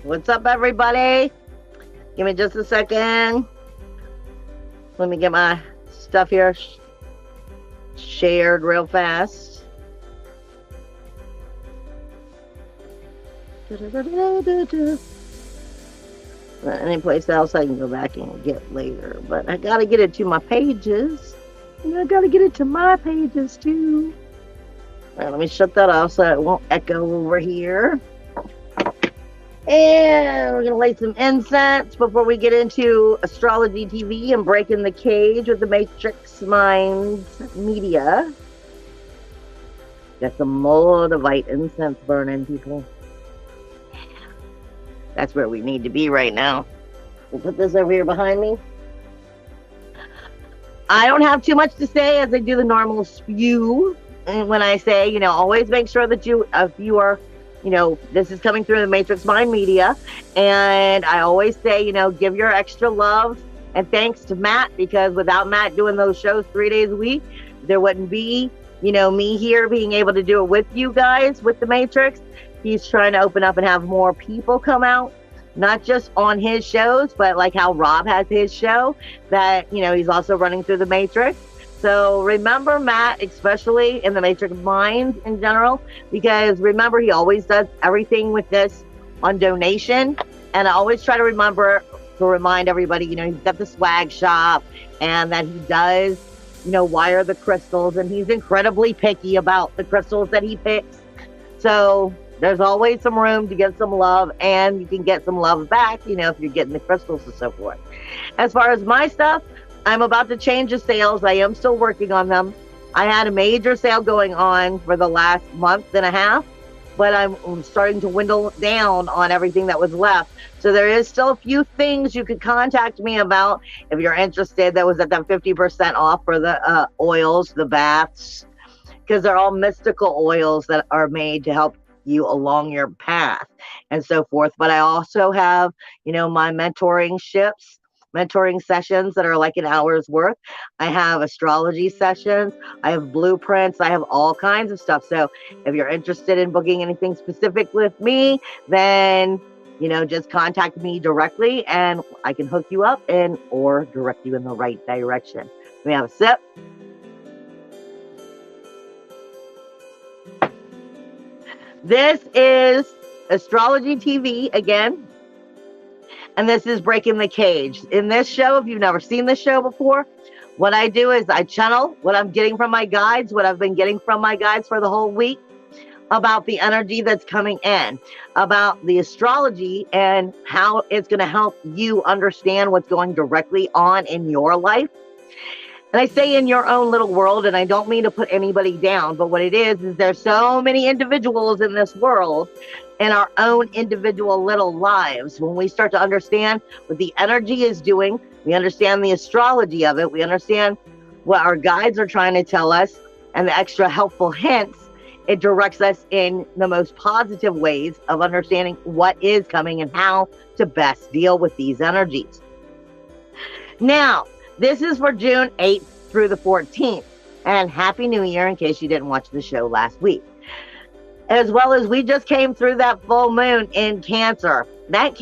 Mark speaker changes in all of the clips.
Speaker 1: What's up, everybody? Give me just a second. Let me get my stuff here shared real fast. Any place else I can go back and get later, but I gotta get it to my pages, and I gotta get it to my pages too. All right, let me shut that off so it won't echo over here. And we're gonna light some incense before we get into Astrology TV and breaking the cage with the Matrix Minds Media. Got some Moldavite incense burning, people. That's where we need to be right now. We'll put this over here behind me. I don't have too much to say as I do the normal spew. And when I say, always make sure that if you are, this is coming through the Matrix Mind Media. And I always say, give your extra love and thanks to Matt, because without Matt doing those shows 3 days a week, there wouldn't be, me here being able to do it with you guys, with the Matrix. He's trying to open up and have more people come out, not just on his shows, but like how Rob has his show that, he's also running through the Matrix. So remember Matt, especially in the Matrix Minds in general, because remember, he always does everything with this on donation. And I always try to remind everybody, he's got the swag shop and that he does, wire the crystals, and he's incredibly picky about the crystals that he picks. So there's always some room to get some love, and you can get some love back, if you're getting the crystals and so forth. As far as my stuff, I'm about to change the sales. I am still working on them. I had a major sale going on for the last month and a half, but I'm starting to dwindle down on everything that was left. So there is still a few things you could contact me about if you're interested. That was at that 50% off for the oils, the baths, because they're all mystical oils that are made to help you along your path and so forth. But I also have, my mentoring sessions that are like an hour's worth. I have astrology sessions. I have blueprints. I have all kinds of stuff. So if you're interested in booking anything specific with me, then, just contact me directly and I can hook you up or direct you in the right direction. Let me have a sip. This is Astrology TV again, and this is Breaking the Cage. In this show, if you've never seen this show before, what I do is I channel what I'm getting from my guides, what I've been getting from my guides for the whole week, about the energy that's coming in, about the astrology and how it's going to help you understand what's going directly on in your life. And I say in your own little world, and I don't mean to put anybody down, but what it is there's so many individuals in this world in our own individual little lives. When we start to understand what the energy is doing, we understand the astrology of it, we understand what our guides are trying to tell us, and the extra helpful hints, it directs us in the most positive ways of understanding what is coming and how to best deal with these energies. Now, this is for June 8th through the 14th. And Happy New Year in case you didn't watch the show last week. As well as we just came through that full moon in Cancer. That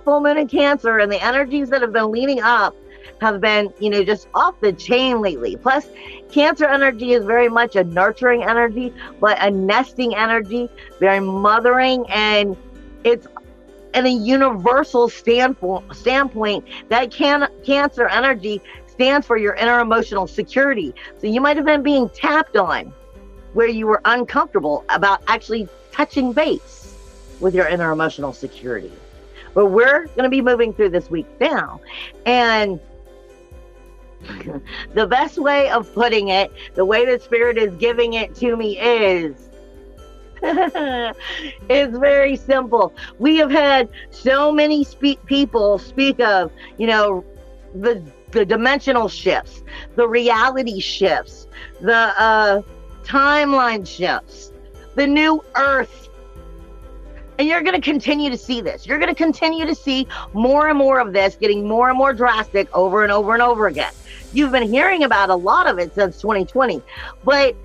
Speaker 1: full moon in Cancer and the energies that have been leading up have been, just off the chain lately. Plus, Cancer energy is very much a nurturing energy, but a nesting energy, very mothering, and it's in a universal standpoint, that Cancer energy stands for your inner emotional security. So you might have been being tapped on where you were uncomfortable about actually touching base with your inner emotional security. But we're going to be moving through this week now. And the best way of putting it, the way the Spirit is giving it to me is, it's very simple. We have had so many people speak of, the dimensional shifts, the reality shifts, the timeline shifts, the new earth. And you're going to continue to see this. You're going to continue to see more and more of this getting more and more drastic over and over and over again. You've been hearing about a lot of it since 2020, but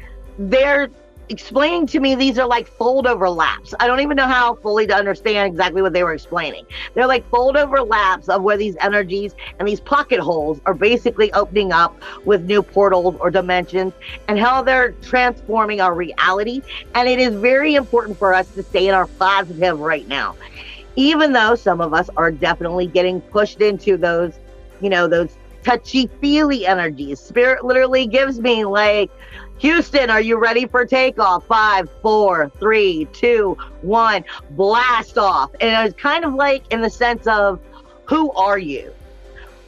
Speaker 1: explaining to me these are like fold overlaps. I don't even know how fully to understand exactly what they were explaining. They're like fold overlaps of where these energies and these pocket holes are basically opening up with new portals or dimensions, and how they're transforming our reality. And it is very important for us to stay in our positive right now, even though some of us are definitely getting pushed into those, you know, those touchy-feely energies. Spirit literally gives me like, Houston, are you ready for takeoff? 5, 4, 3, 2, 1, blast off. And it's kind of like in the sense of, who are you?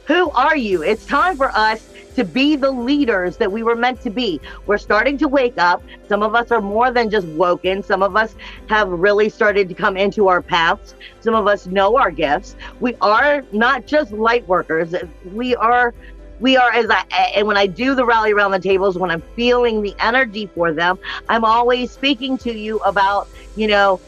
Speaker 1: Who are you? It's time for us to be the leaders that we were meant to be. We're starting to wake up. Some of us are more than just woken. Some of us have really started to come into our paths. Some of us know our gifts. We are not just light workers. We are and when I do the rally around the tables, when I'm feeling the energy for them, I'm always speaking to you about, you know,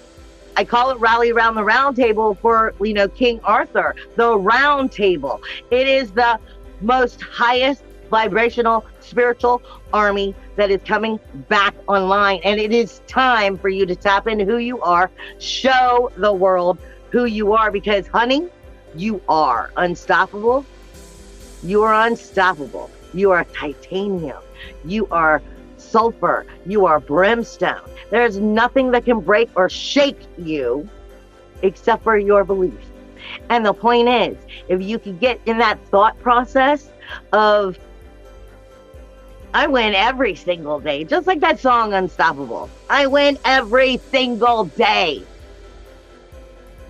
Speaker 1: I call it rally around the round table for, you know, King Arthur, the round table. It is the most highest vibrational spiritual army that is coming back online. And it is time for you to tap into who you are, show the world who you are, because honey, you are unstoppable. You are unstoppable. You are titanium. You are sulfur. You are brimstone. There's nothing that can break or shake you except for your beliefs. And the point is, if you can get in that thought process of, I win every single day, just like that song Unstoppable. I win every single day.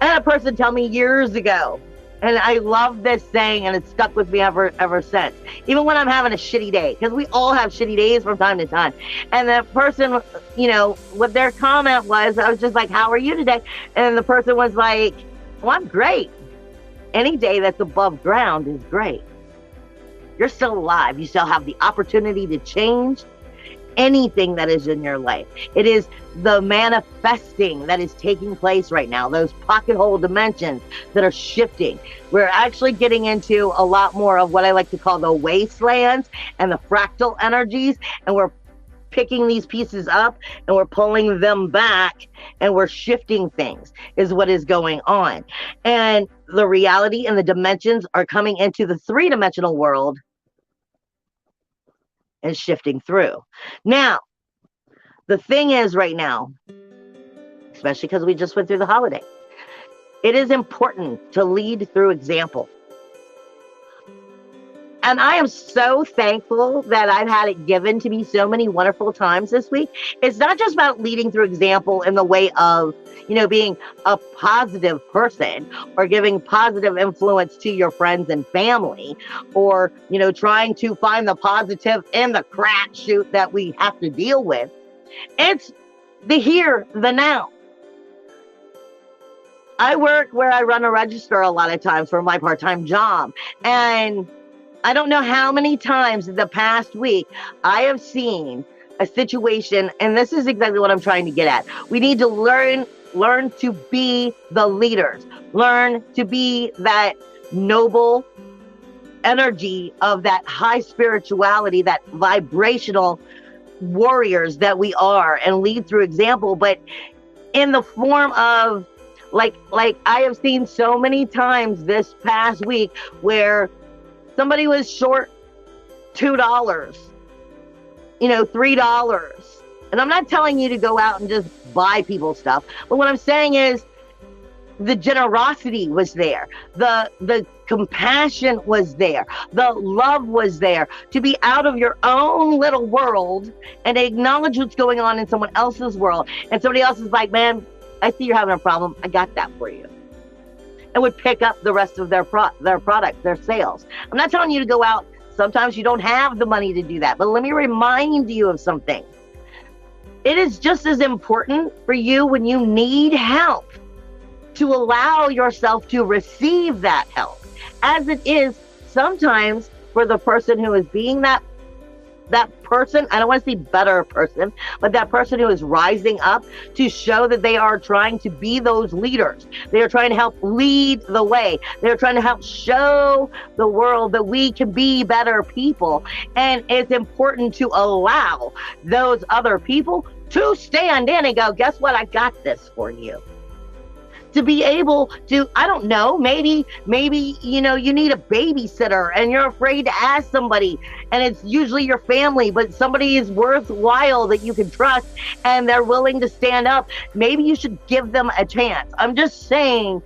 Speaker 1: I had a person tell me years ago, and I love this saying, and it's stuck with me ever since. Even when I'm having a shitty day, because we all have shitty days from time to time. And the person, you know, what their comment was, I was just like, how are you today? And the person was like, well, I'm great. Any day that's above ground is great. You're still alive. You still have the opportunity to change anything that is in your life. It is the manifesting that is taking place right now. Those pocket hole dimensions that are shifting. We're actually getting into a lot more of what I like to call the wastelands and the fractal energies. And we're picking these pieces up and we're pulling them back and we're shifting things is what is going on. And the reality and the dimensions are coming into the three-dimensional world and shifting through. Now, the thing is right now, especially because we just went through the holiday, it is important to lead through example. And I am so thankful that I've had it given to me so many wonderful times this week. It's not just about leading through example in the way of, you know, being a positive person or giving positive influence to your friends and family, or, you know, trying to find the positive in the crap shoot that we have to deal with. It's the here, the now. I work where I run a register a lot of times for my part-time job. And I don't know how many times in the past week I have seen a situation, and this is exactly what I'm trying to get at. We need to learn to be the leaders, learn to be that noble energy of that high spirituality, that vibrational warriors that we are, and lead through example, but in the form of like I have seen so many times this past week where somebody was short $2, you know, $3. And I'm not telling you to go out and just buy people stuff. But what I'm saying is the generosity was there. The compassion was there. The love was there to be out of your own little world and acknowledge what's going on in someone else's world. And somebody else is like, man, I see you're having a problem. I got that for you. And would pick up the rest of their product, their sales. I'm not telling you to go out. Sometimes you don't have the money to do that. But let me remind you of something. It is just as important for you when you need help to allow yourself to receive that help as it is sometimes for the person who is being that person, I don't want to say better person, but that person who is rising up to show that they are trying to be those leaders. They are trying to help lead the way. They're trying to help show the world that we can be better people. And it's important to allow those other people to stand in and go, guess what? I got this for you. To be able to, I don't know, maybe, you know, you need a babysitter and you're afraid to ask somebody, and it's usually your family, but somebody is worthwhile that you can trust and they're willing to stand up. Maybe you should give them a chance. I'm just saying,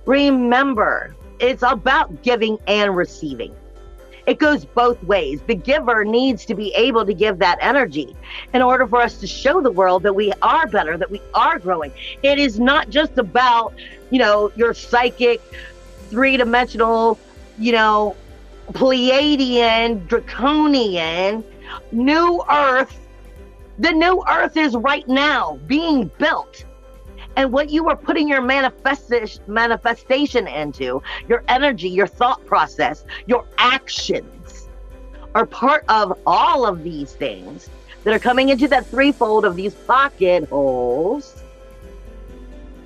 Speaker 1: remember, it's about giving and receiving. It goes both ways. The giver needs to be able to give that energy in order for us to show the world that we are better, that we are growing. It is not just about, you know, your psychic, three-dimensional, you know, Pleiadian, draconian, new earth. The new earth is right now being built. And what you are putting your manifestation into, your energy, your thought process, your actions are part of all of these things that are coming into that threefold of these pocket holes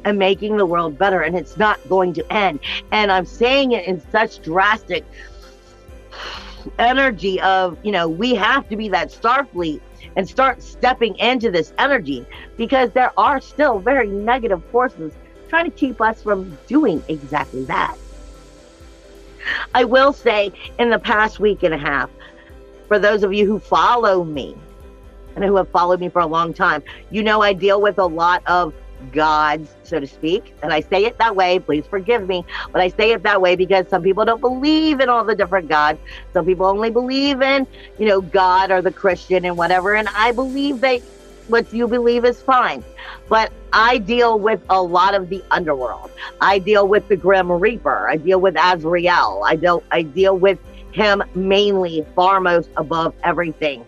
Speaker 1: and making the world better. And it's not going to end. And I'm saying it in such drastic energy of, you know, we have to be that Starfleet and start stepping into this energy, because there are still very negative forces trying to keep us from doing exactly that. I will say, in the past week and a half, for those of you who follow me and who have followed me for a long time, you know I deal with a lot of gods, so to speak. And I say it that way, please forgive me, but I say it that way because some people don't believe in all the different gods. Some people only believe in, you know, God or the Christian and whatever. And I believe that what you believe is fine. But I deal with a lot of the underworld. I deal with the Grim Reaper. I deal with Azrael. I deal with him mainly, foremost above everything.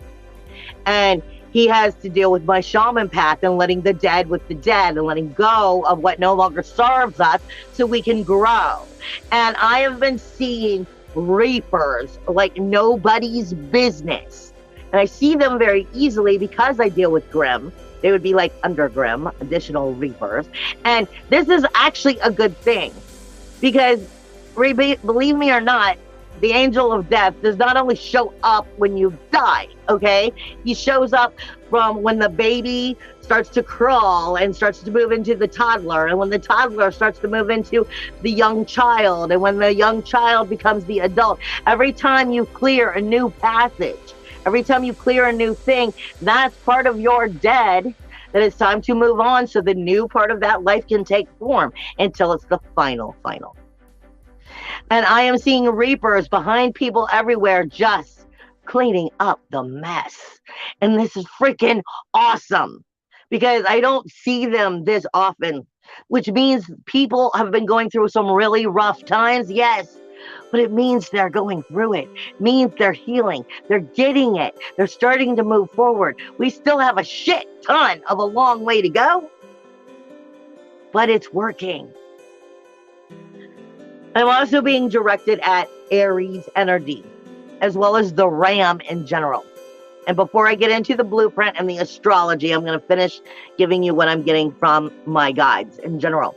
Speaker 1: And he has to deal with my shaman path and letting the dead with the dead and letting go of what no longer serves us so we can grow. And I have been seeing reapers like nobody's business. And I see them very easily because I deal with Grim. They would be like under Grim, additional reapers. And this is actually a good thing because, believe me or not, the angel of death does not only show up when you die, okay? He shows up from when the baby starts to crawl and starts to move into the toddler, and when the toddler starts to move into the young child, and when the young child becomes the adult. Every time you clear a new passage, every time you clear a new thing, that's part of your dead that it's time to move on so the new part of that life can take form until it's the final. And I am seeing reapers behind people everywhere just cleaning up the mess. And this is freaking awesome because I don't see them this often, which means people have been going through some really rough times. Yes, but it means they're going through it. It means they're healing. They're getting it. They're starting to move forward. We still have a shit ton of a long way to go, but it's working. I'm also being directed at Aries energy, as well as the Ram in general. And before I get into the blueprint and the astrology, I'm going to finish giving you what I'm getting from my guides in general.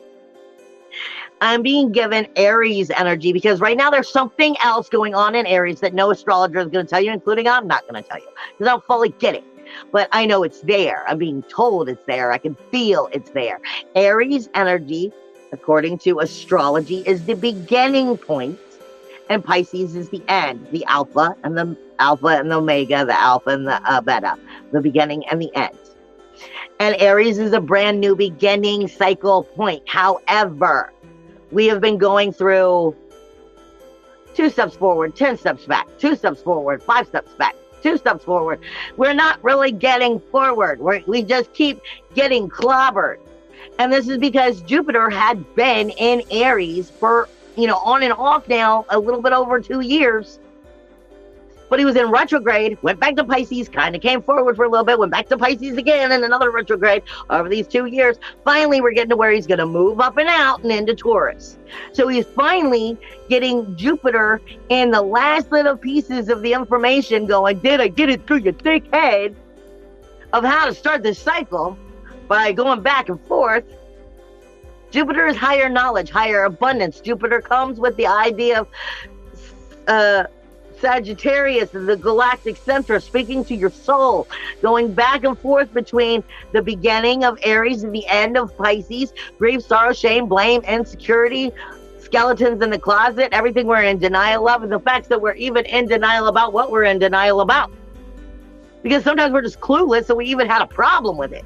Speaker 1: I'm being given Aries energy because right now there's something else going on in Aries that no astrologer is going to tell you, including I'm not going to tell you, because I don't fully get it. But I know it's there. I'm being told it's there. I can feel it's there. Aries energy, according to astrology, is the beginning point, and Pisces is the end, the alpha and the omega, the alpha and the beta, the beginning and the end. And Aries is a brand new beginning cycle point. However, we have been going through 2 steps forward, 10 steps back, 2 steps forward, 5 steps back, 2 steps forward. We're not really getting forward. We just keep getting clobbered. And this is because Jupiter had been in Aries for, you know, on and off now, a little bit over 2 years. But he was in retrograde, went back to Pisces, kind of came forward for a little bit, went back to Pisces again, and another retrograde over these 2 years. Finally, we're getting to where he's going to move up and out and into Taurus. So he's finally getting Jupiter in the last little pieces of the information going, did I get it through your thick head of how to start this cycle? By going back and forth. Jupiter is higher knowledge, higher abundance. Jupiter comes with the idea of Sagittarius, the galactic center, speaking to your soul, going back and forth between the beginning of Aries and the end of Pisces, grief, sorrow, shame, blame, insecurity, skeletons in the closet, everything we're in denial of, and the fact that we're even in denial about what we're in denial about. Because sometimes we're just clueless, so we even had a problem with it.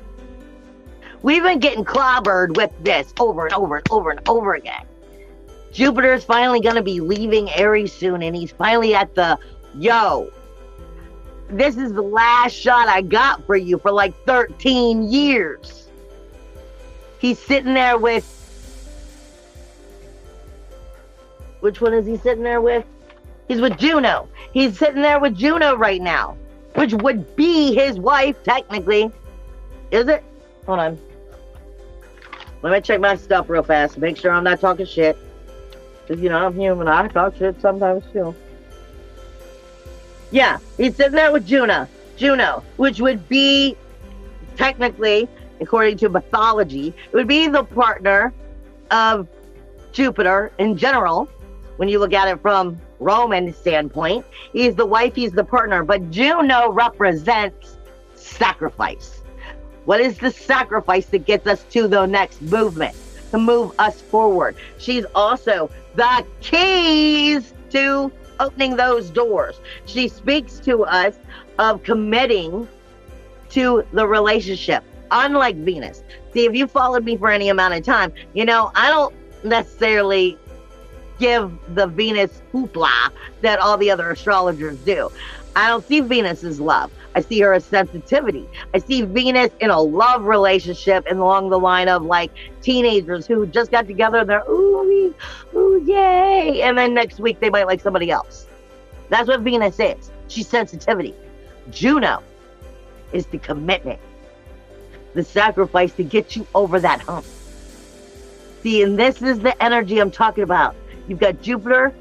Speaker 1: We've been getting clobbered with this over and over and over and over again. Jupiter is finally going to be leaving Aries soon, and he's finally at the, yo, this is the last shot I got for you for like 13 years. He's sitting there with, which one is he sitting there with? He's with Juno. He's sitting there with Juno right now, which would be his wife, technically. Is it? Hold on. Let me check my stuff real fast, make sure I'm not talking shit. Because, you know, I'm human. I talk shit sometimes, too. Yeah, he's sitting there with Juno, which would be, technically, according to mythology, it would be the partner of Jupiter in general. When you look at it from Roman standpoint, he's the wife, he's the partner. But Juno represents sacrifice. What is the sacrifice that gets us to the next movement, to move us forward? She's also the keys to opening those doors. She speaks to us of committing to the relationship, unlike Venus. See, if you followed me for any amount of time, you know, I don't necessarily give the Venus hoopla that all the other astrologers do. I don't see Venus as love. I see her as sensitivity. I see Venus in a love relationship and along the line of like teenagers who just got together and they're, ooh, yay. And then next week they might like somebody else. That's what Venus is. She's sensitivity. Juno is the commitment, the sacrifice to get you over that hump. See, and this is the energy I'm talking about. You've got Jupiter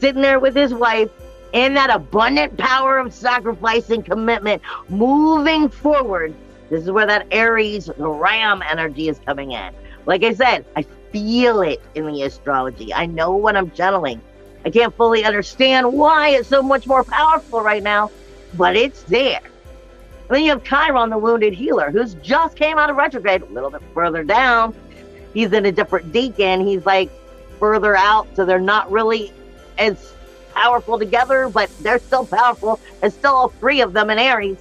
Speaker 1: sitting there with his wife in that abundant power of sacrifice and commitment, moving forward. This is where that Aries, the Ram energy is coming in. Like I said, I feel it in the astrology. I know when I'm channeling. I can't fully understand why it's so much more powerful right now, but it's there. And then you have Chiron, the wounded healer, who's just came out of retrograde, a little bit further down. He's in a different decan. He's like further out, so they're not really as powerful together, but they're still powerful. There's still all three of them in Aries.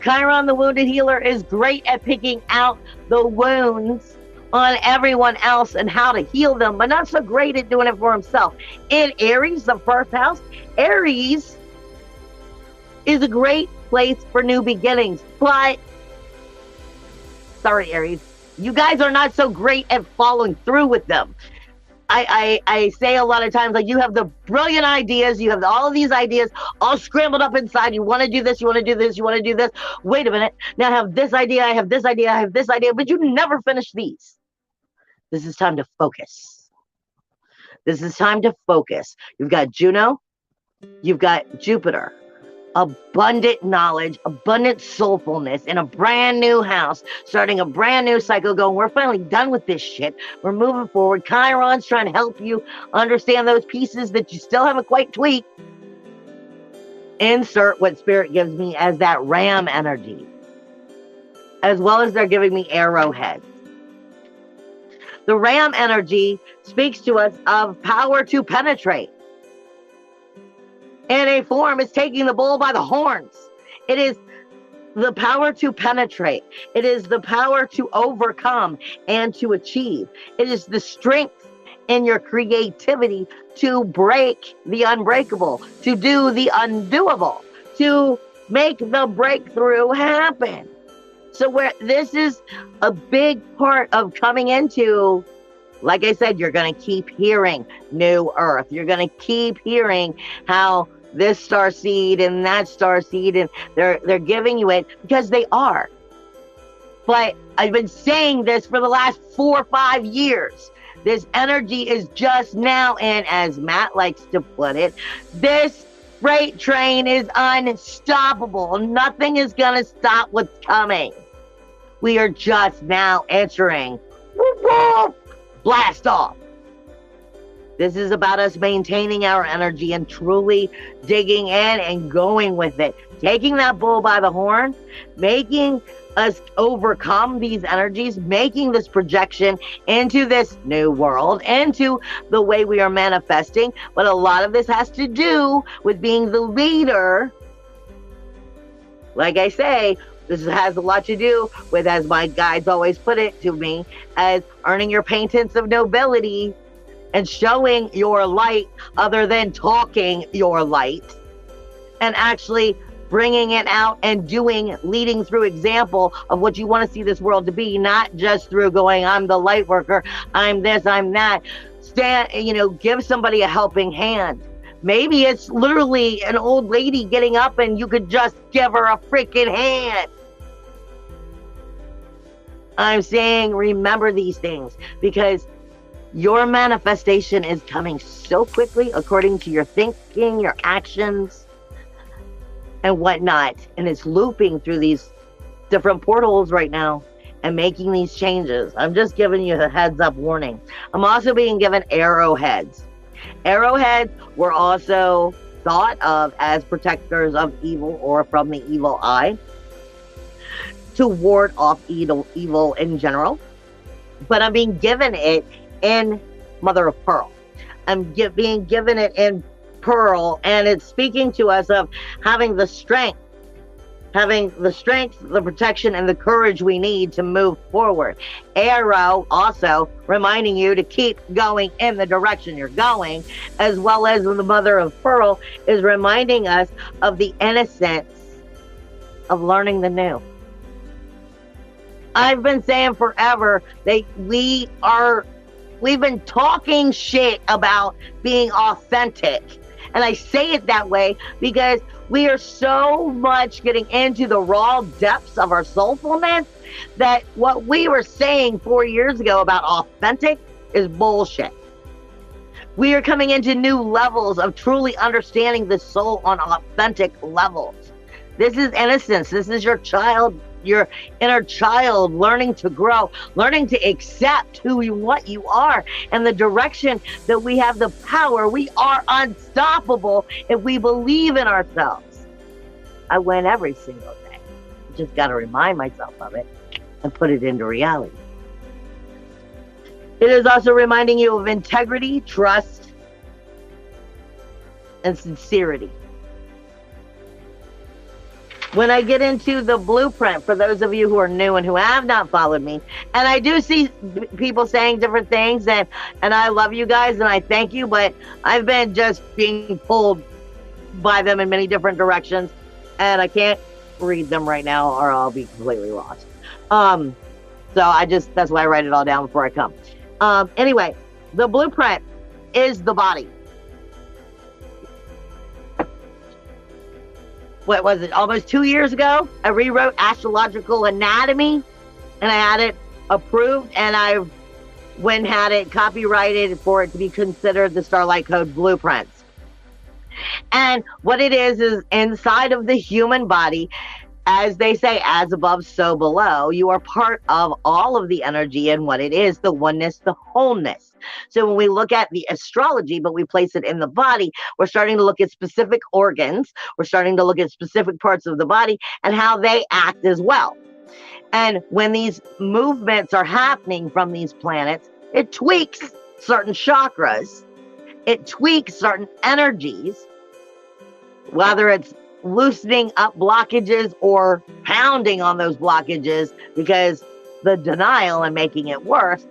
Speaker 1: Chiron, the wounded healer, is great at picking out the wounds on everyone else and how to heal them, but not so great at doing it for himself. In Aries, the first house, Aries is a great place for new beginnings, but sorry, Aries, you guys are not so great at following through with them. I say a lot of times, like, you have the brilliant ideas, you have all of these ideas all scrambled up inside. You want to do this, you want to do this, you want to do this. Wait a minute. Now I have this idea, I have this idea, I have this idea, but you never finish these. This is time to focus. This is time to focus. You've got Juno, you've got Jupiter. Abundant knowledge, abundant soulfulness in a brand new house, starting a brand new cycle going, we're finally done with this shit. We're moving forward. Chiron's trying to help you understand those pieces that you still haven't quite tweaked. Insert what Spirit gives me as that Ram energy, as well as they're giving me arrowheads. The Ram energy speaks to us of power to penetrate. In a form, is taking the bull by the horns. It is the power to penetrate. It is the power to overcome and to achieve. It is the strength in your creativity to break the unbreakable, to do the undoable, to make the breakthrough happen. So where this is a big part of coming into, like I said, you're going to keep hearing New Earth. You're going to keep hearing how this star seed and that star seed, and they're giving you it because they are. But I've been saying this for the last 4 or 5 years. This energy is just now in, as Matt likes to put it, this freight train is unstoppable. Nothing is going to stop what's coming. We are just now entering. Whoop, whoop, blast off. This is about us maintaining our energy and truly digging in and going with it. Taking that bull by the horn, making us overcome these energies, making this projection into this new world, into the way we are manifesting. But a lot of this has to do with being the leader. Like I say, this has a lot to do with, as my guides always put it to me, as earning your patents of nobility and showing your light other than talking your light, and actually bringing it out and doing, leading through example of what you want to see this world to be, not just through going, I'm the light worker, I'm this, I'm that. Give somebody a helping hand. Maybe it's literally an old lady getting up and you could just give her a freaking hand. I'm saying remember these things, because your manifestation is coming so quickly according to your thinking, your actions, and whatnot. And it's looping through these different portals right now and making these changes. I'm just giving you a heads up warning. I'm also being given arrowheads. Arrowheads were also thought of as protectors of evil or from the evil eye, to ward off evil in general. But I'm being given it in Mother of Pearl. I'm being given it in Pearl, and it's speaking to us of having the strength, the protection, and the courage we need to move forward. Arrow also reminding you to keep going in the direction you're going, as well as the Mother of Pearl is reminding us of the innocence of learning the new. I've been saying forever that we've been talking shit about being authentic. And I say it that way because we are so much getting into the raw depths of our soulfulness that what we were saying 4 years ago about authentic is bullshit. We are coming into new levels of truly understanding the soul on authentic levels. This is innocence. This is your inner child learning to grow, learning to accept what you are, and the direction that we have the power. We are unstoppable if we believe in ourselves. I win every single day. I just got to remind myself of it and put it into reality. It is also reminding you of integrity, trust, and sincerity. When I get into the blueprint, for those of you who are new and who have not followed me, and I do see people saying different things, and I love you guys and I thank you, but I've been just being pulled by them in many different directions, and I can't read them right now or I'll be completely lost. So that's why I write it all down before I come. Anyway, the blueprint is the body. What was it, almost 2 years ago, I rewrote Astrological Anatomy, and I had it approved, and I had it copyrighted for it to be considered the Starlight Code blueprints. And what it is inside of the human body, as they say, as above, so below, you are part of all of the energy and what it is, the oneness, the wholeness. So when we look at the astrology, but we place it in the body, we're starting to look at specific organs. We're starting to look at specific parts of the body and how they act as well. And when these movements are happening from these planets, it tweaks certain chakras. It tweaks certain energies, whether it's loosening up blockages or pounding on those blockages because the denial and making it worse.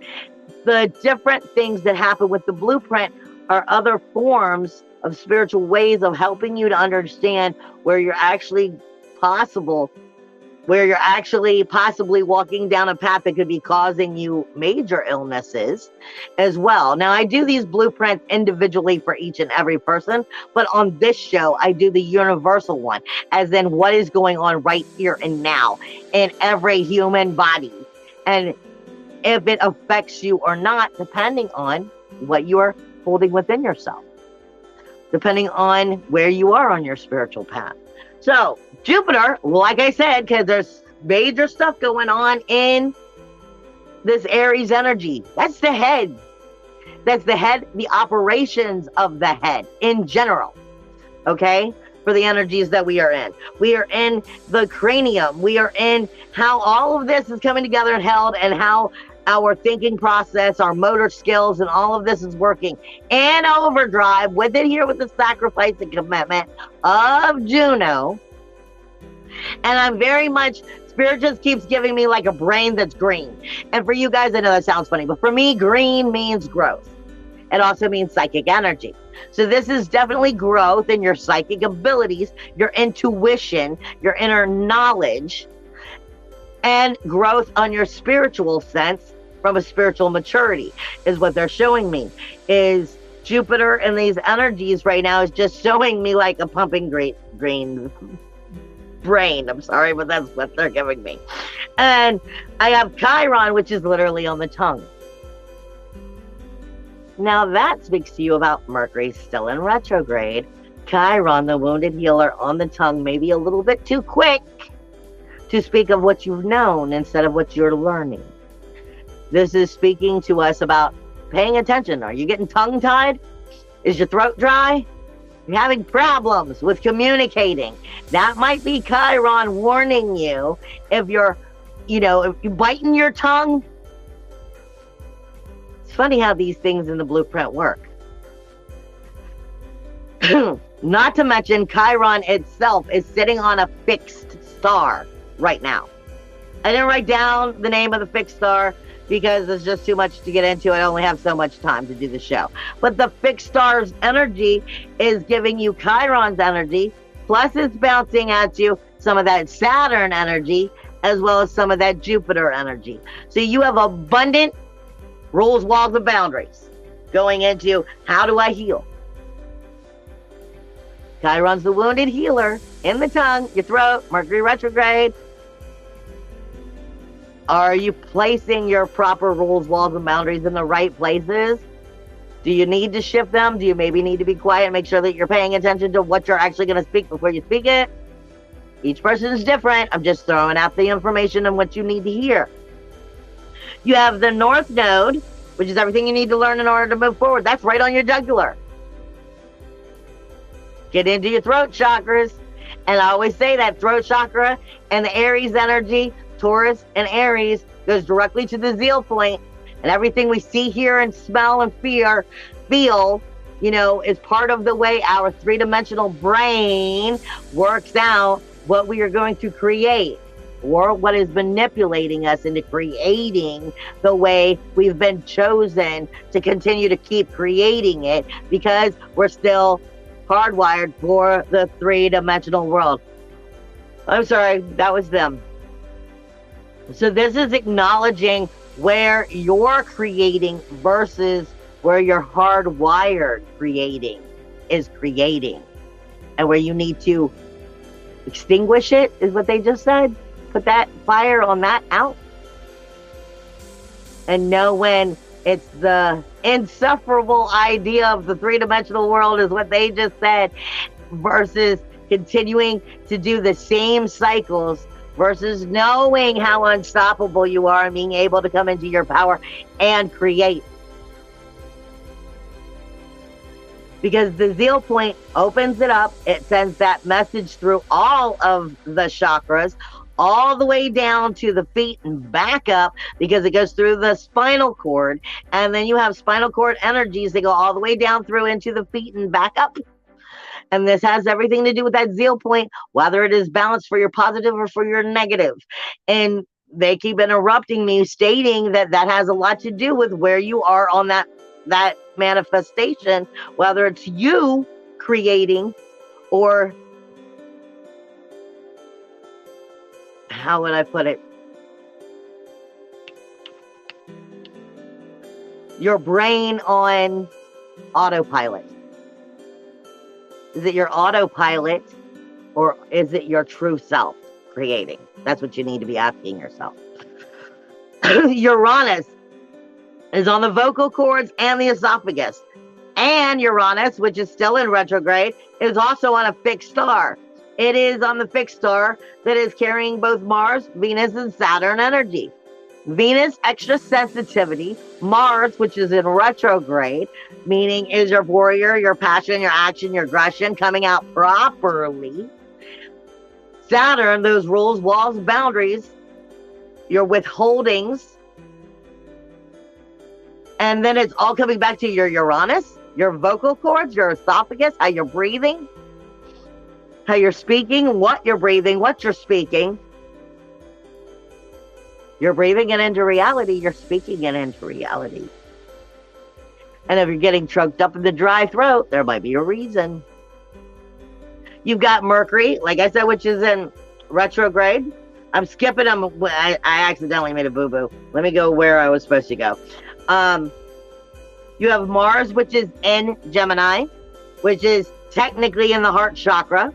Speaker 1: The different things that happen with the blueprint are other forms of spiritual ways of helping you to understand where you're actually possibly walking down a path that could be causing you major illnesses as well. Now, I do these blueprints individually for each and every person, but on this show, I do the universal one, as in what is going on right here and now in every human body, and if it affects you or not, depending on what you are holding within yourself, depending on where you are on your spiritual path. So Jupiter, like I said, because there's major stuff going on in this Aries energy. That's the head. That's the head, the operations of the head in general, okay? For the energies that we are in. We are in the cranium. We are in how all of this is coming together and held, and how our thinking process, our motor skills, and all of this is working in overdrive with it here with the sacrifice and commitment of Juno. And I'm very much, Spirit just keeps giving me like a brain that's green. And for you guys, I know that sounds funny, but for me, green means growth. It also means psychic energy. So this is definitely growth in your psychic abilities, your intuition, your inner knowledge, and growth on your spiritual sense from a spiritual maturity is what they're showing me. Is Jupiter and these energies right now is just showing me like a pumping green brain. I'm sorry, but that's what they're giving me. And I have Chiron, which is literally on the tongue. Now that speaks to you about Mercury still in retrograde. Chiron, the wounded healer, on the tongue, maybe a little bit too quick to speak of what you've known instead of what you're learning. This is speaking to us about paying attention. Are you getting tongue-tied? Is your throat dry? You're having problems with communicating. That might be Chiron warning you if you're, if you're biting your tongue. It's funny how these things in the blueprint work. Not to mention Chiron itself is sitting on a fixed star right now. I didn't write down the name of the fixed star because there's just too much to get into. I only have so much time to do the show. But the fixed star's energy is giving you Chiron's energy, plus it's bouncing at you some of that Saturn energy, as well as some of that Jupiter energy. So you have abundant rules, walls, and boundaries going into how do I heal? Chiron's the wounded healer in the tongue, your throat, Mercury retrograde. Are you placing your proper rules, walls, and boundaries in the right places? Do you need to shift them? Do you maybe need to be quiet and make sure that you're paying attention to what you're actually going to speak before you speak it? Each person is different. I'm just throwing out the information and what you need to hear. You have the North Node, which is everything you need to learn in order to move forward. That's right on your jugular. Get into your throat chakras. And I always say that throat chakra and the Aries energy, Taurus and Aries, goes directly to the zeal point. And everything we see, hear, and smell and feel, is part of the way our three-dimensional brain works out what we are going to create, or what is manipulating us into creating the way we've been chosen to continue to keep creating it, because we're still hardwired for the three-dimensional world. I'm sorry, that was them. So this is acknowledging where you're creating versus where you're hardwired is creating, and where you need to extinguish it is what they just said. Put that fire on that out, and know when it's the insufferable idea of the three-dimensional world is what they just said, versus continuing to do the same cycles, versus knowing how unstoppable you are and being able to come into your power and create. Because the zeal point opens it up. It sends that message through all of the chakras, all the way down to the feet and back up, because it goes through the spinal cord. And then you have spinal cord energies that go all the way down through into the feet and back up. And this has everything to do with that zeal point, whether it is balanced for your positive or for your negative. And they keep interrupting me, stating that that has a lot to do with where you are on that manifestation, whether it's you creating, or how would I put it? Your brain on autopilot. Is it your autopilot, or is it your true self creating? That's what you need to be asking yourself. Uranus is on the vocal cords and the esophagus. And Uranus, which is still in retrograde, is also on a fixed star. It is on the fixed star that is carrying both Mars, Venus, and Saturn energy. Venus, extra sensitivity. Mars, which is in retrograde, meaning is your warrior, your passion, your action, your aggression coming out properly. Saturn, those rules, walls, boundaries, your withholdings. And then it's all coming back to your Uranus, your vocal cords, your esophagus, how you're breathing, how you're speaking, what you're breathing, what you're speaking. You're breathing it into reality. You're speaking it into reality. And if you're getting choked up in the dry throat, there might be a reason. You've got Mercury, like I said, which is in retrograde. I'm skipping them. I accidentally made a boo-boo. Let me go where I was supposed to go. You have Mars, which is in Gemini, which is technically in the heart chakra.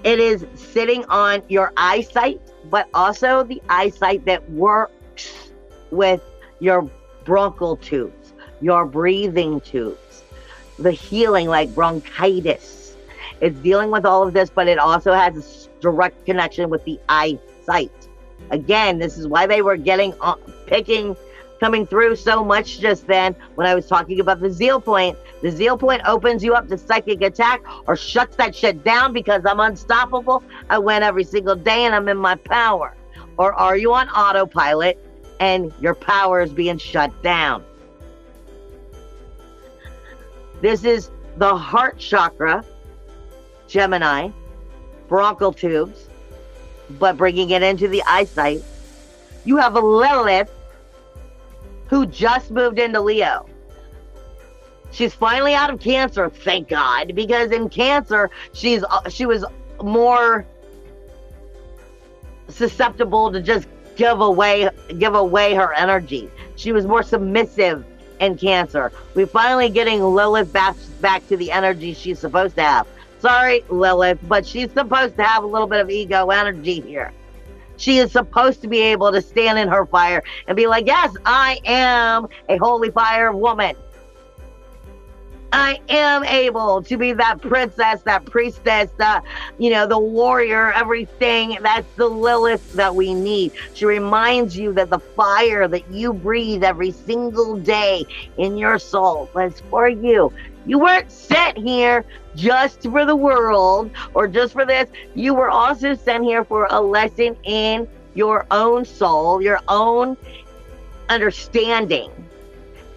Speaker 1: It is sitting on your eyesight, but also the eyesight that works with your bronchial tubes, your breathing tubes, the healing like bronchitis. It's dealing with all of this, but it also has a direct connection with the eyesight. Again, this is why they were coming through so much just then when I was talking about the zeal point. The zeal point opens you up to psychic attack or shuts that shit down because I'm unstoppable. I win every single day and I'm in my power. Or are you on autopilot and your power is being shut down? This is the heart chakra, Gemini, bronchial tubes, but bringing it into the eyesight. You have a Lilith who just moved into Leo. She's finally out of Cancer, thank God, because in Cancer, she was more susceptible to just give away her energy. She was more submissive in Cancer. We're finally getting Lilith back to the energy she's supposed to have. Sorry, Lilith, but she's supposed to have a little bit of ego energy here. She is supposed to be able to stand in her fire and be like, yes, I am a holy fire woman. I am able to be that princess, that priestess, the warrior, everything. That's the Lilith that we need. She reminds you that the fire that you breathe every single day in your soul was for you. You weren't sent here just for the world or just for this. You were also sent here for a lesson in your own soul, your own understanding.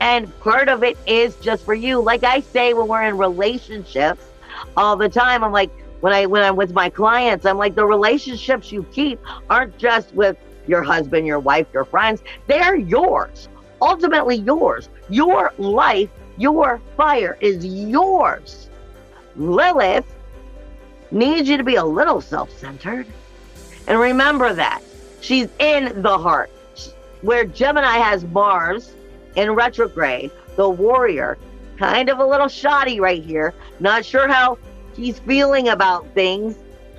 Speaker 1: And part of it is just for you. Like I say, when we're in relationships all the time, I'm like, when I'm with my clients, I'm like, the relationships you keep aren't just with your husband, your wife, your friends. They're yours. Ultimately yours. Your life, your fire is yours. Lilith needs you to be a little self-centered. And remember that. She's in the heart. Where Gemini has Mars in retrograde, the warrior, kind of a little shoddy right here. Not sure how he's feeling about things,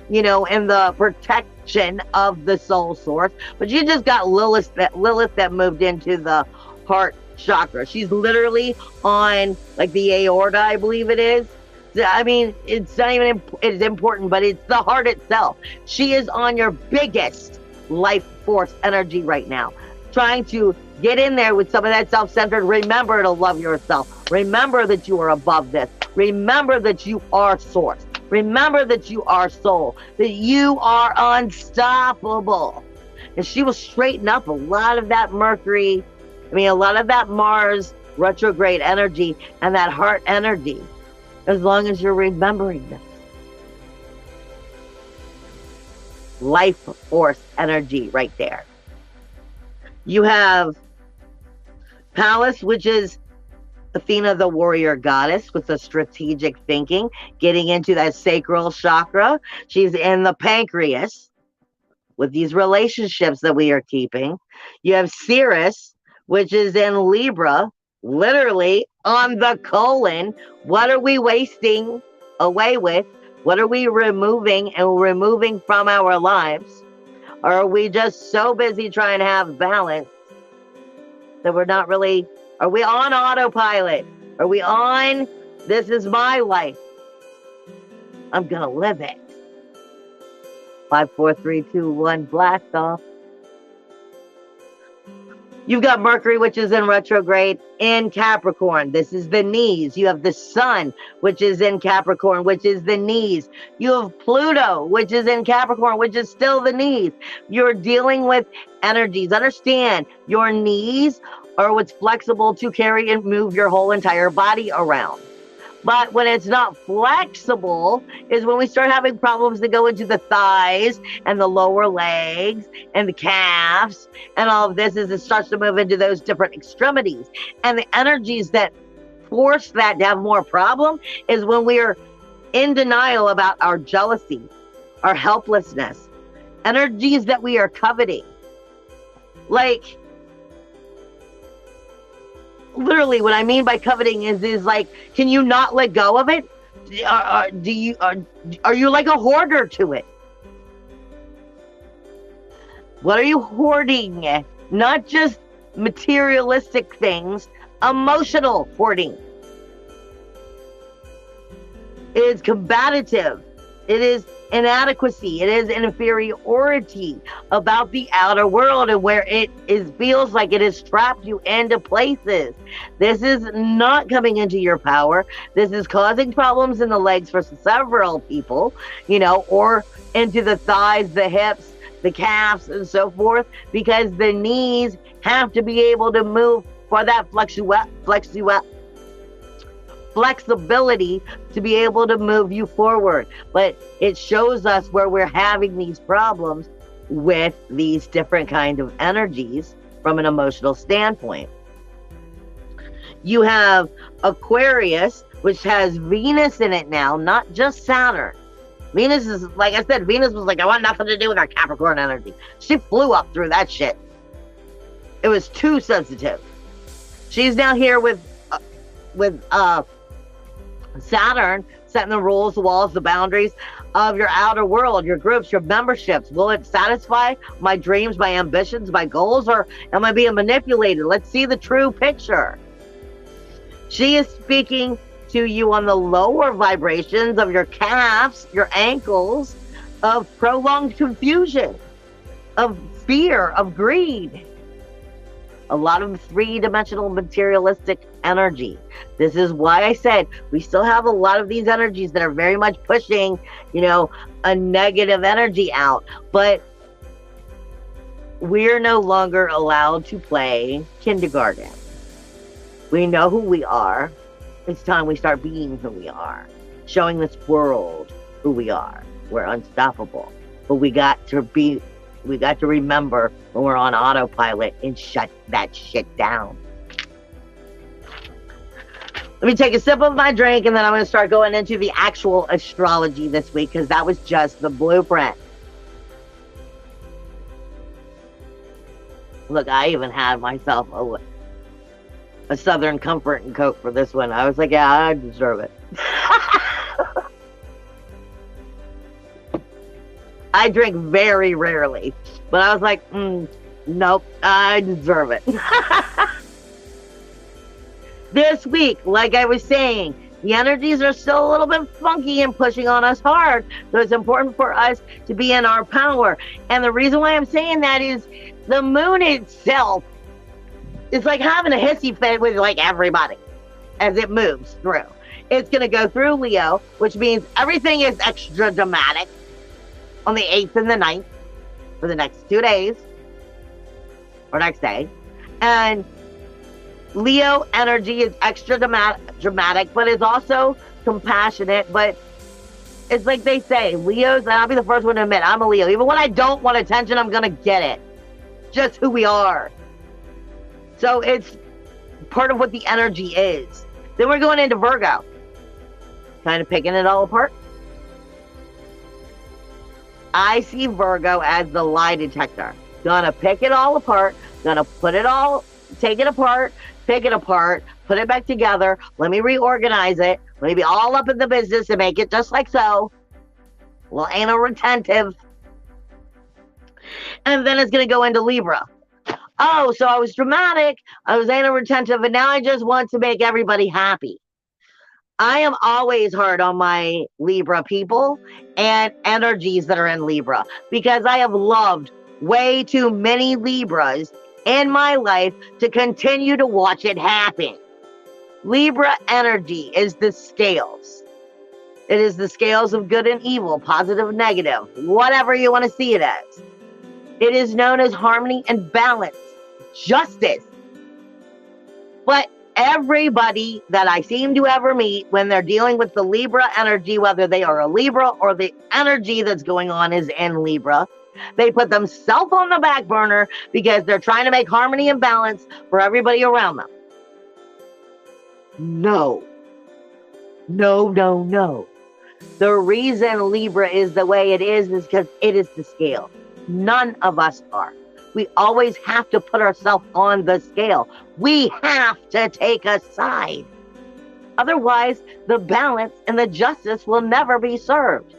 Speaker 1: in the protection of the soul source. But you just got Lilith that moved into the heart chakra. She's literally on like the aorta, I believe it is. I mean, it's not even it's important, but it's the heart itself. She is on your biggest life force energy right now, trying to get in there with some of that self-centered. Remember to love yourself. Remember that you are above this. Remember that you are source. Remember that you are soul, that you are unstoppable. And she will straighten up a lot of that Mercury, a lot of that Mars retrograde energy and that heart energy, as long as you're remembering this. Life force energy right there. You have Pallas, which is Athena, the warrior goddess, with the strategic thinking, getting into that sacral chakra. She's in the pancreas with these relationships that we are keeping. You have Ceres, which is in Libra, literally on the colon. What are we wasting away with? What are we removing from our lives? Or are we just so busy trying to have balance that we're not really, are we on autopilot? Are we on, this is my life, I'm gonna live it. 5, 4, 3, 2, 1, blast off. You've got Mercury, which is in retrograde in Capricorn. This is the knees. You have the Sun, which is in Capricorn, which is the knees. You have Pluto, which is in Capricorn, which is still the knees. You're dealing with energies. Understand, your knees are what's flexible to carry and move your whole entire body around. But when it's not flexible is when we start having problems that go into the thighs and the lower legs and the calves and all of this as it starts to move into those different extremities. And the energies that force that to have more problem is when we are in denial about our jealousy, our helplessness, energies that we are coveting. Like, literally, what I mean by coveting is like, can you not let go of it? Are you like a hoarder to it? What are you hoarding? Not just materialistic things, emotional hoarding. It is combative. It is inadequacy. It is inferiority about the outer world and where it feels like it has trapped you into places. This is not coming into your power. This is causing problems in the legs for several people, or into the thighs, the hips, the calves, and so forth, because the knees have to be able to move for that flexibility to be able to move you forward. But it shows us where we're having these problems with these different kind of energies from an emotional standpoint. You have Aquarius, which has Venus in it now, not just Saturn. Venus is, like I said, Venus was like, I want nothing to do with our Capricorn energy. She flew up through that shit. It was too sensitive. She's now here with Saturn, setting the rules, the walls, the boundaries of your outer world, your groups, your memberships. Will it satisfy my dreams, my ambitions, my goals, or am I being manipulated? Let's see the true picture. She is speaking to you on the lower vibrations of your calves, your ankles, of prolonged confusion, of fear, of greed. A lot of three-dimensional materialistic energy. This is why I said we still have a lot of these energies that are very much pushing, a negative energy out. But we're no longer allowed to play kindergarten. We know who we are. It's time we start being who we are, showing this world who we are. We're unstoppable. But we got to remember when we're on autopilot and shut that shit down. Let me take a sip of my drink and then I'm going to start going into the actual astrology this week, because that was just the blueprint. Look, I even had myself a Southern Comfort and Coke for this one. I was like, yeah, I deserve it. I drink very rarely, but I was like, nope, I deserve it. This week, like I was saying, the energies are still a little bit funky and pushing on us hard. So it's important for us to be in our power. And the reason why I'm saying that is the moon itself is like having a hissy fit with like everybody as it moves through. It's going to go through Leo, which means everything is extra dramatic on the 8th and the 9th for the next 2 days or next day. And Leo energy is extra dramatic, but it's also compassionate. But it's like they say, Leos, and I'll be the first one to admit, I'm a Leo. Even when I don't want attention, I'm going to get it. Just who we are. So it's part of what the energy is. Then we're going into Virgo. Kind of picking it all apart. I see Virgo as the lie detector. Gonna pick it all apart. Gonna take it apart, pick it apart, put it back together. Let me reorganize it. Let me be all up in the business and make it just like so. A little anal retentive. And then it's gonna go into Libra. Oh, so I was dramatic, I was anal retentive, and now I just want to make everybody happy. I am always hard on my Libra people and energies that are in Libra, because I have loved way too many Libras in my life to continue to watch it happen. Libra energy is the scales. It is the scales of good and evil, positive and negative, whatever you want to see it as. It is known as harmony and balance, justice. But everybody that I seem to ever meet when they're dealing with the Libra energy, whether they are a Libra or the energy that's going on is in Libra, they put themselves on the back burner because they're trying to make harmony and balance for everybody around them. No. No, no, no. The reason Libra is the way it is because it is the scale. None of us are. We always have to put ourselves on the scale. We have to take a side. Otherwise, the balance and the justice will never be served.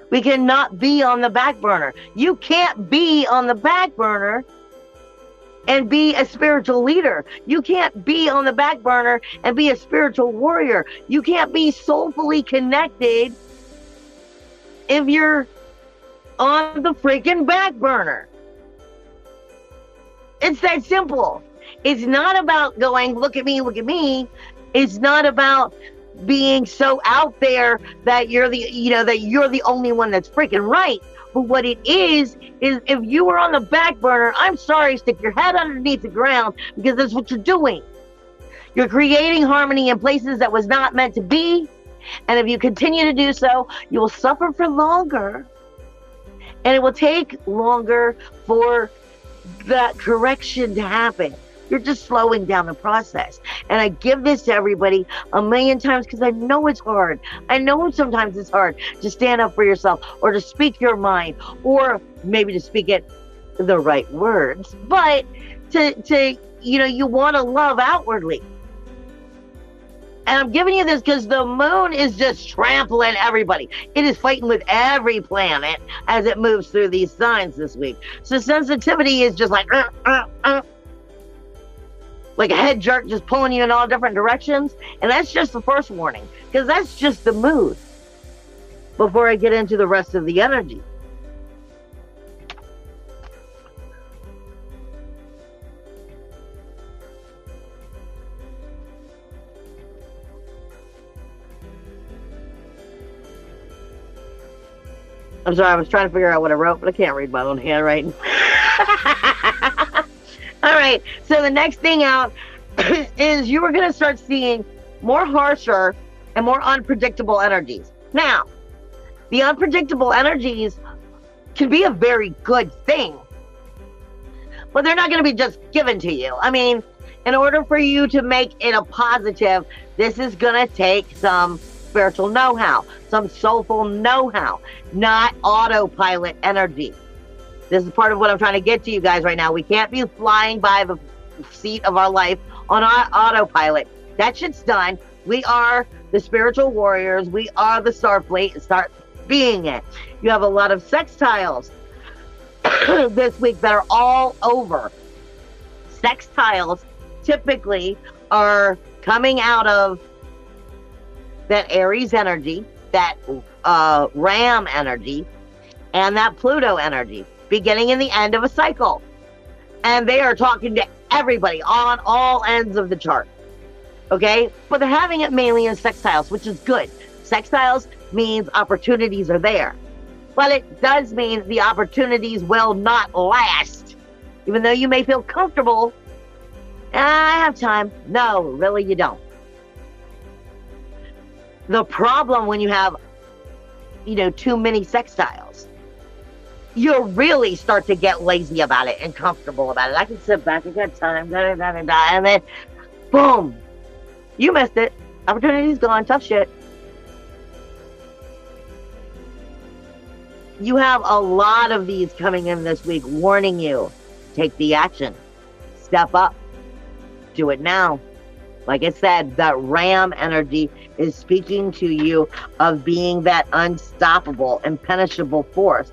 Speaker 1: We cannot be on the back burner. You can't be on the back burner and be a spiritual leader. You can't be on the back burner and be a spiritual warrior. You can't be soulfully connected if you're on the freaking back burner. It's that simple. It's not about going, look at me, look at me. It's not about being so out there that you're the only one that's freaking right. But what it is if you were on the back burner, I'm sorry, stick your head underneath the ground, because that's what you're doing. You're creating harmony in places that was not meant to be. And if you continue to do so, you will suffer for longer. And it will take longer for that correction to happen. You're just slowing down the process. And I give this to everybody a million times because I know it's hard. I know sometimes it's hard to stand up for yourself or to speak your mind, or maybe to speak it the right words, but to you want to love outwardly. And I'm giving you this because the moon is just trampling everybody. It is fighting with every planet as it moves through these signs this week. So sensitivity is just like a head jerk, just pulling you in all different directions. And that's just the first warning, because that's just the mood before I get into the rest of the energy. I'm sorry, I was trying to figure out what I wrote, but I can't read my own handwriting. All right, so the next thing out is you are going to start seeing more harsher and more unpredictable energies. Now, the unpredictable energies can be a very good thing, but they're not going to be just given to you. I mean, in order for you to make it a positive, this is going to take some spiritual know-how, some soulful know-how, not autopilot energy. This is part of what I'm trying to get to you guys right now. We can't be flying by the seat of our life on our autopilot. That shit's done. We are the spiritual warriors. We are the starfleet. Start being it. You have a lot of sextiles this week that are all over. Sextiles typically are coming out of that Aries energy, that Ram energy, and that Pluto energy, beginning and the end of a cycle. And they are talking to everybody on all ends of the chart. Okay? But they're having it mainly in sextiles, which is good. Sextiles means opportunities are there. But it does mean the opportunities will not last. Even though you may feel comfortable, I have time. No, really you don't. The problem when you have, too many sextiles, you really start to get lazy about it and comfortable about it. I can sit back, I got time, and then, boom, you missed it. Opportunity's gone, tough shit. You have a lot of these coming in this week warning you, take the action, step up, do it now. Like I said, that Ram energy is speaking to you of being that unstoppable, impenetrable force,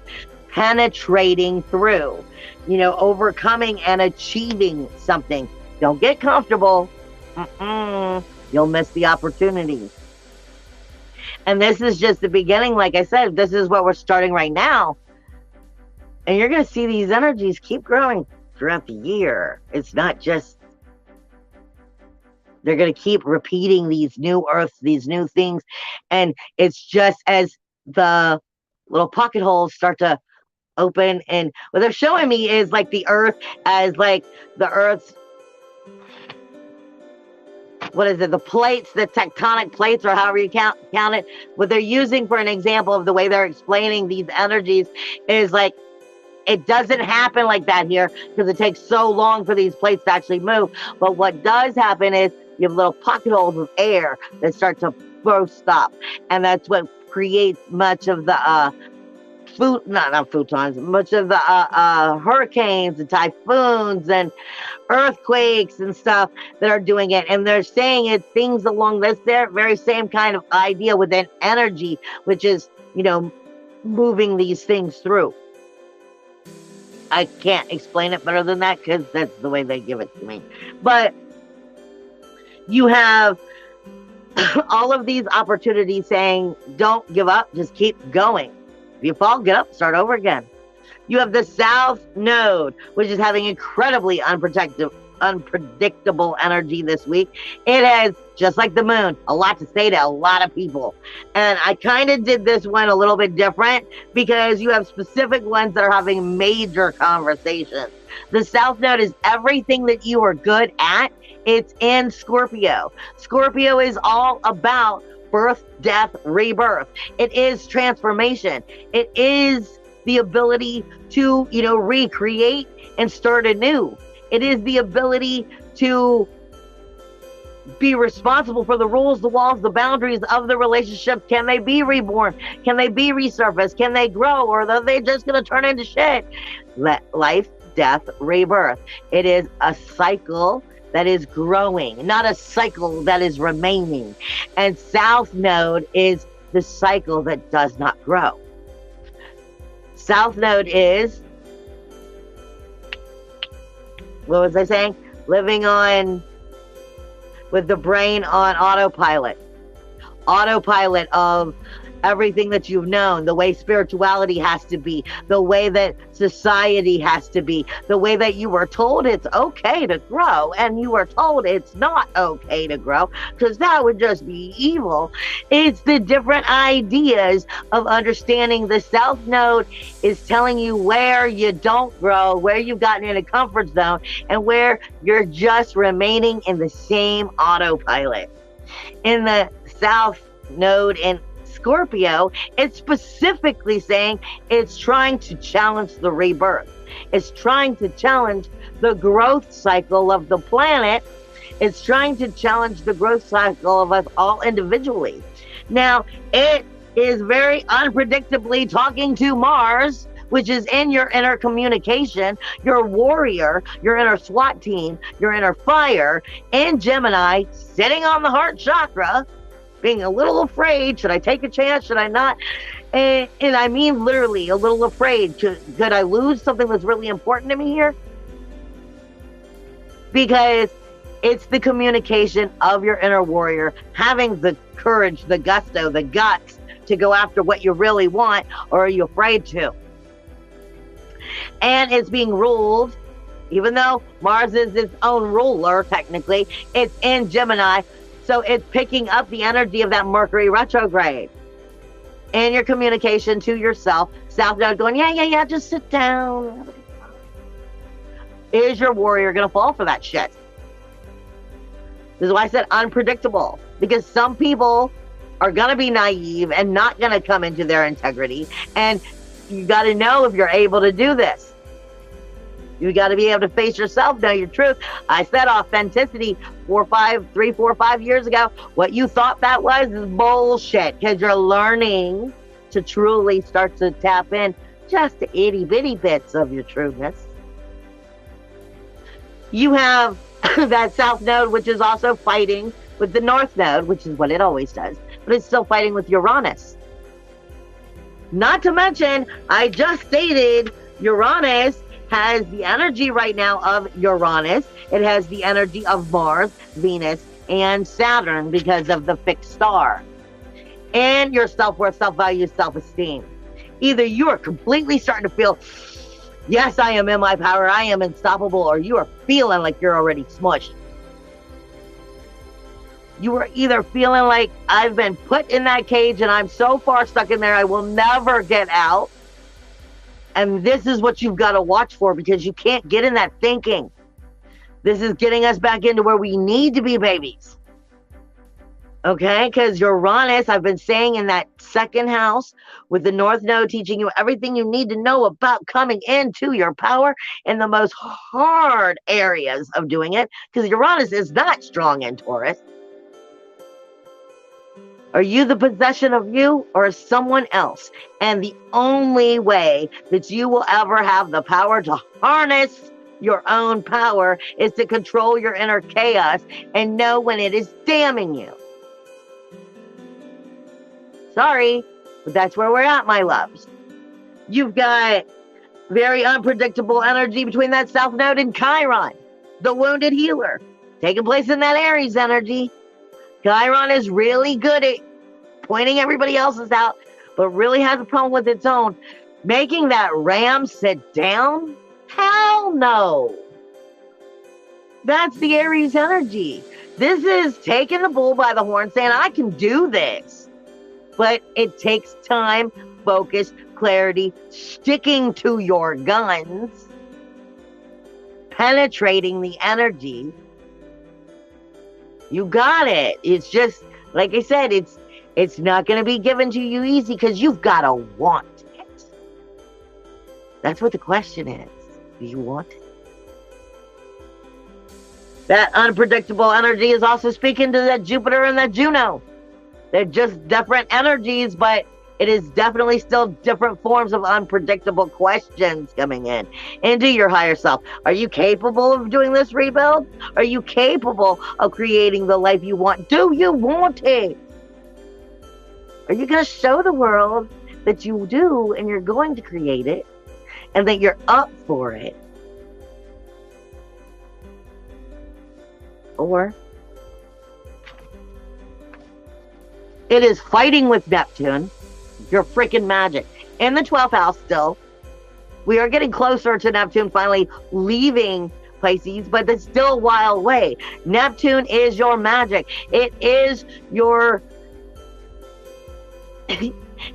Speaker 1: penetrating through, overcoming and achieving something. Don't get comfortable. You'll miss the opportunity. And this is just the beginning. Like I said, this is what we're starting right now. And you're going to see these energies keep growing. throughout the year. It's not just, they're going to keep repeating these new earths, these new things. And it's just as the little pocket holes start to open. And what they're showing me is like the earth as like the earth's, what is it, the plates, the tectonic plates, or however you count it. What they're using for an example of the way they're explaining these energies is like, it doesn't happen like that here because it takes so long for these plates to actually move. But what does happen is you have little pocket holes of air that start to burst up. And that's what creates much of the not futons, much of the hurricanes and typhoons and earthquakes and stuff that are doing it. And they're saying it things along this there very same kind of idea within energy, which is, you know, moving these things through. I can't explain it better than that because that's the way they give it to me. But you have all of these opportunities saying, don't give up, just keep going. If you fall, get up, start over again. You have the South Node, which is having incredibly unpredictable energy this week. It has, just like the moon, a lot to say to a lot of people. And I kind of did this one a little bit different because you have specific ones that are having major conversations. The South Node is everything that you are good at. It's in Scorpio. Scorpio is all about birth, death, rebirth. It is transformation. It is the ability to, you know, recreate and start anew. It is the ability to be responsible for the rules, the walls, the boundaries of the relationship. Can they be reborn? Can they be resurfaced? Can they grow? Or are they just going to turn into shit? Life, death, rebirth. It is a cycle that is growing, not a cycle that is remaining. And South Node is the cycle that does not grow. South Node is, what was I saying? Living on, with the brain on autopilot. Autopilot of everything that you've known, the way spirituality has to be, the way that society has to be, the way that you were told it's okay to grow and you were told it's not okay to grow because that would just be evil. It's the different ideas of understanding. The South Node is telling you where you don't grow, where you've gotten in a comfort zone, and where you're just remaining in the same autopilot. In the South Node in Scorpio, it's specifically saying it's trying to challenge the rebirth. It's trying to challenge the growth cycle of the planet. It's trying to challenge the growth cycle of us all individually. Now, it is very unpredictably talking to Mars, which is in your inner communication, your warrior, your inner SWAT team, your inner fire, and Gemini, sitting on the heart chakra, being a little afraid. Should I take a chance? Should I not? And I mean literally a little afraid. Could I lose something that's really important to me here? Because it's the communication of your inner warrior, having the courage, the gusto, the guts to go after what you really want, or are you afraid to? And it's being ruled, even though Mars is its own ruler, technically, it's in Gemini. So it's picking up the energy of that Mercury retrograde and your communication to yourself. South Node going, yeah, just sit down. Is your warrior going to fall for that shit? This is why I said unpredictable, because some people are going to be naive and not going to come into their integrity. And you got to know if you're able to do this. You got to be able to face yourself, know your truth. I said authenticity 3, 4, 5 years ago. What you thought that was is bullshit, because you're learning to truly start to tap in just the itty bitty bits of your trueness. You have that South Node, which is also fighting with the North Node, which is what it always does, but it's still fighting with Uranus. Not to mention, I just stated Uranus has the energy right now of Uranus. It has the energy of Mars, Venus, and Saturn because of the fixed star. And your self-worth, self-value, self-esteem. Either you are completely starting to feel Yes, I am in my power. I am unstoppable. Or you are feeling like you're already smushed. You are either feeling like I've been put in that cage and I'm so far stuck in there I will never get out. And this is what you've got to watch for, because you can't get in that thinking. This is getting us back into where we need to be, babies. Okay? Because Uranus, I've been saying, in that second house with the North Node, teaching you everything you need to know about coming into your power in the most hard areas of doing it. Because Uranus is not strong in Taurus. Are you the possession of you or someone else? And the only way that you will ever have the power to harness your own power is to control your inner chaos and know when it is damning you. Sorry, but that's where we're at, my loves. You've got very unpredictable energy between that South Node and Chiron, the wounded healer, taking place in that Aries energy. Chiron is really good at pointing everybody else's out, but really has a problem with its own. Making that ram sit down? Hell no. That's the Aries energy. This is taking the bull by the horn, saying, I can do this. But it takes time, focus, clarity, sticking to your guns, penetrating the energy. You got it. It's just, like I said, it's not going to be given to you easy, because you've got to want it. That's what the question is. Do you want it? That unpredictable energy is also speaking to that Jupiter and that Juno. They're just different energies, but it is definitely still different forms of unpredictable questions coming in into your higher self. Are you capable of doing this rebuild? Are you capable of creating the life you want? Do you want it? Are you going to show the world that you do and you're going to create it and that you're up for it? Or it is fighting with Neptune, your freaking magic. In the 12th house still. We are getting closer to Neptune finally leaving Pisces, but it's still a while away. Neptune is your magic. It is your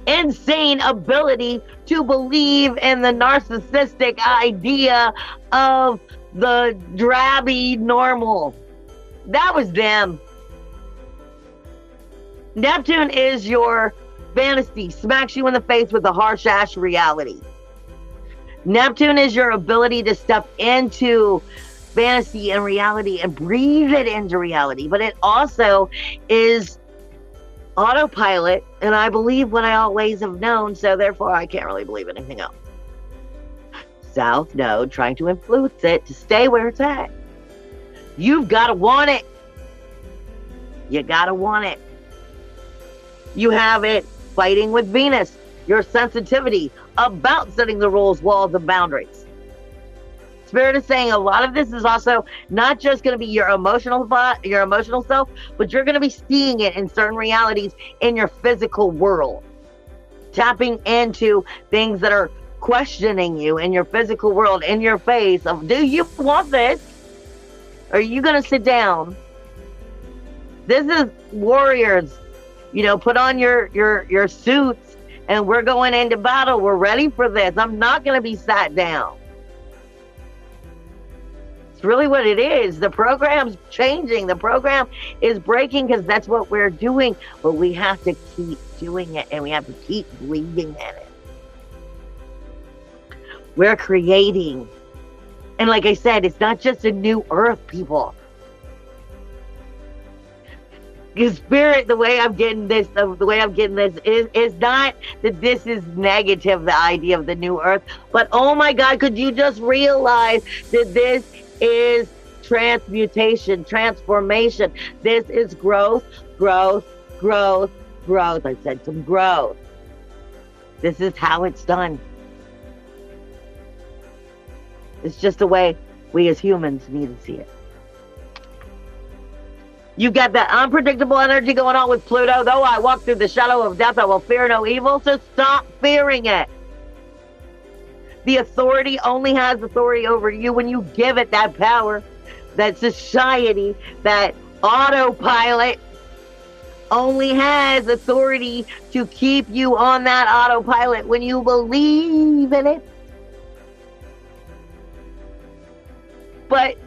Speaker 1: insane ability to believe in the narcissistic idea of the drabby normal. That was them. Neptune is your fantasy, smacks you in the face with a harsh ass reality. Neptune is your ability to step into fantasy and reality and breathe it into reality, but it also is autopilot, and I believe what I always have known, so therefore I can't really believe anything else. South Node trying to influence it to stay where it's at. You've got to want it. You got to want it. You have it fighting with Venus, your sensitivity about setting the rules, walls, and boundaries. Spirit is saying a lot of this is also not just going to be your emotional self, but you're going to be seeing it in certain realities in your physical world. Tapping into things that are questioning you in your physical world, in your face of, do you want this? Are you going to sit down? This is warriors. You know, put on your suits and we're going into battle. We're ready for this. I'm not going to be sat down. It's really what it is. The program's changing. The program is breaking because that's what we're doing. But we have to keep doing it and we have to keep believing in it. We're creating. And like I said, it's not just a new earth, people. Because Spirit, the way I'm getting this is not that this is negative, the idea of the new earth, but oh my God, could you just realize that this is transmutation, transformation. This is growth, growth, growth, growth. I said some growth. This is how it's done. It's just the way we as humans need to see it. You've got that unpredictable energy going on with Pluto. Though I walk through the shadow of death, I will fear no evil. So stop fearing it. The authority only has authority over you when you give it that power. That society, that autopilot only has authority to keep you on that autopilot when you believe in it. But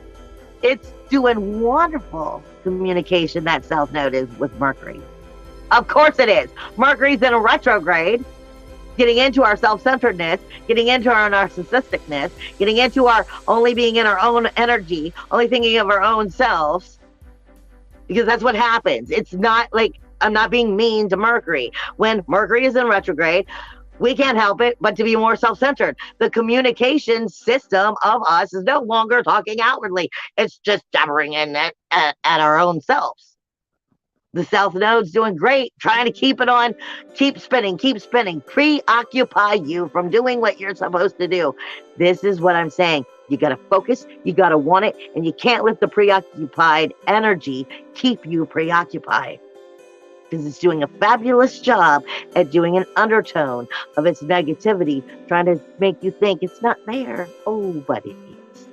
Speaker 1: it's doing wonderful communication, that South Node is with Mercury. Of course it is. Mercury's in a retrograde, getting into our self-centeredness, getting into our narcissisticness, getting into our only being in our own energy, only thinking of our own selves, because that's what happens. It's not like, I'm not being mean to Mercury. When Mercury is in retrograde, we can't help it but to be more self-centered. The communication system of us is no longer talking outwardly. It's just jabbering in at our own selves. The South Node's doing great, trying to keep it on, keep spinning, preoccupy you from doing what you're supposed to do. This is what I'm saying. You got to focus, you got to want it, and you can't let the preoccupied energy keep you preoccupied. Because it's doing a fabulous job at doing an undertone of its negativity, trying to make you think it's not there. Oh, but it is.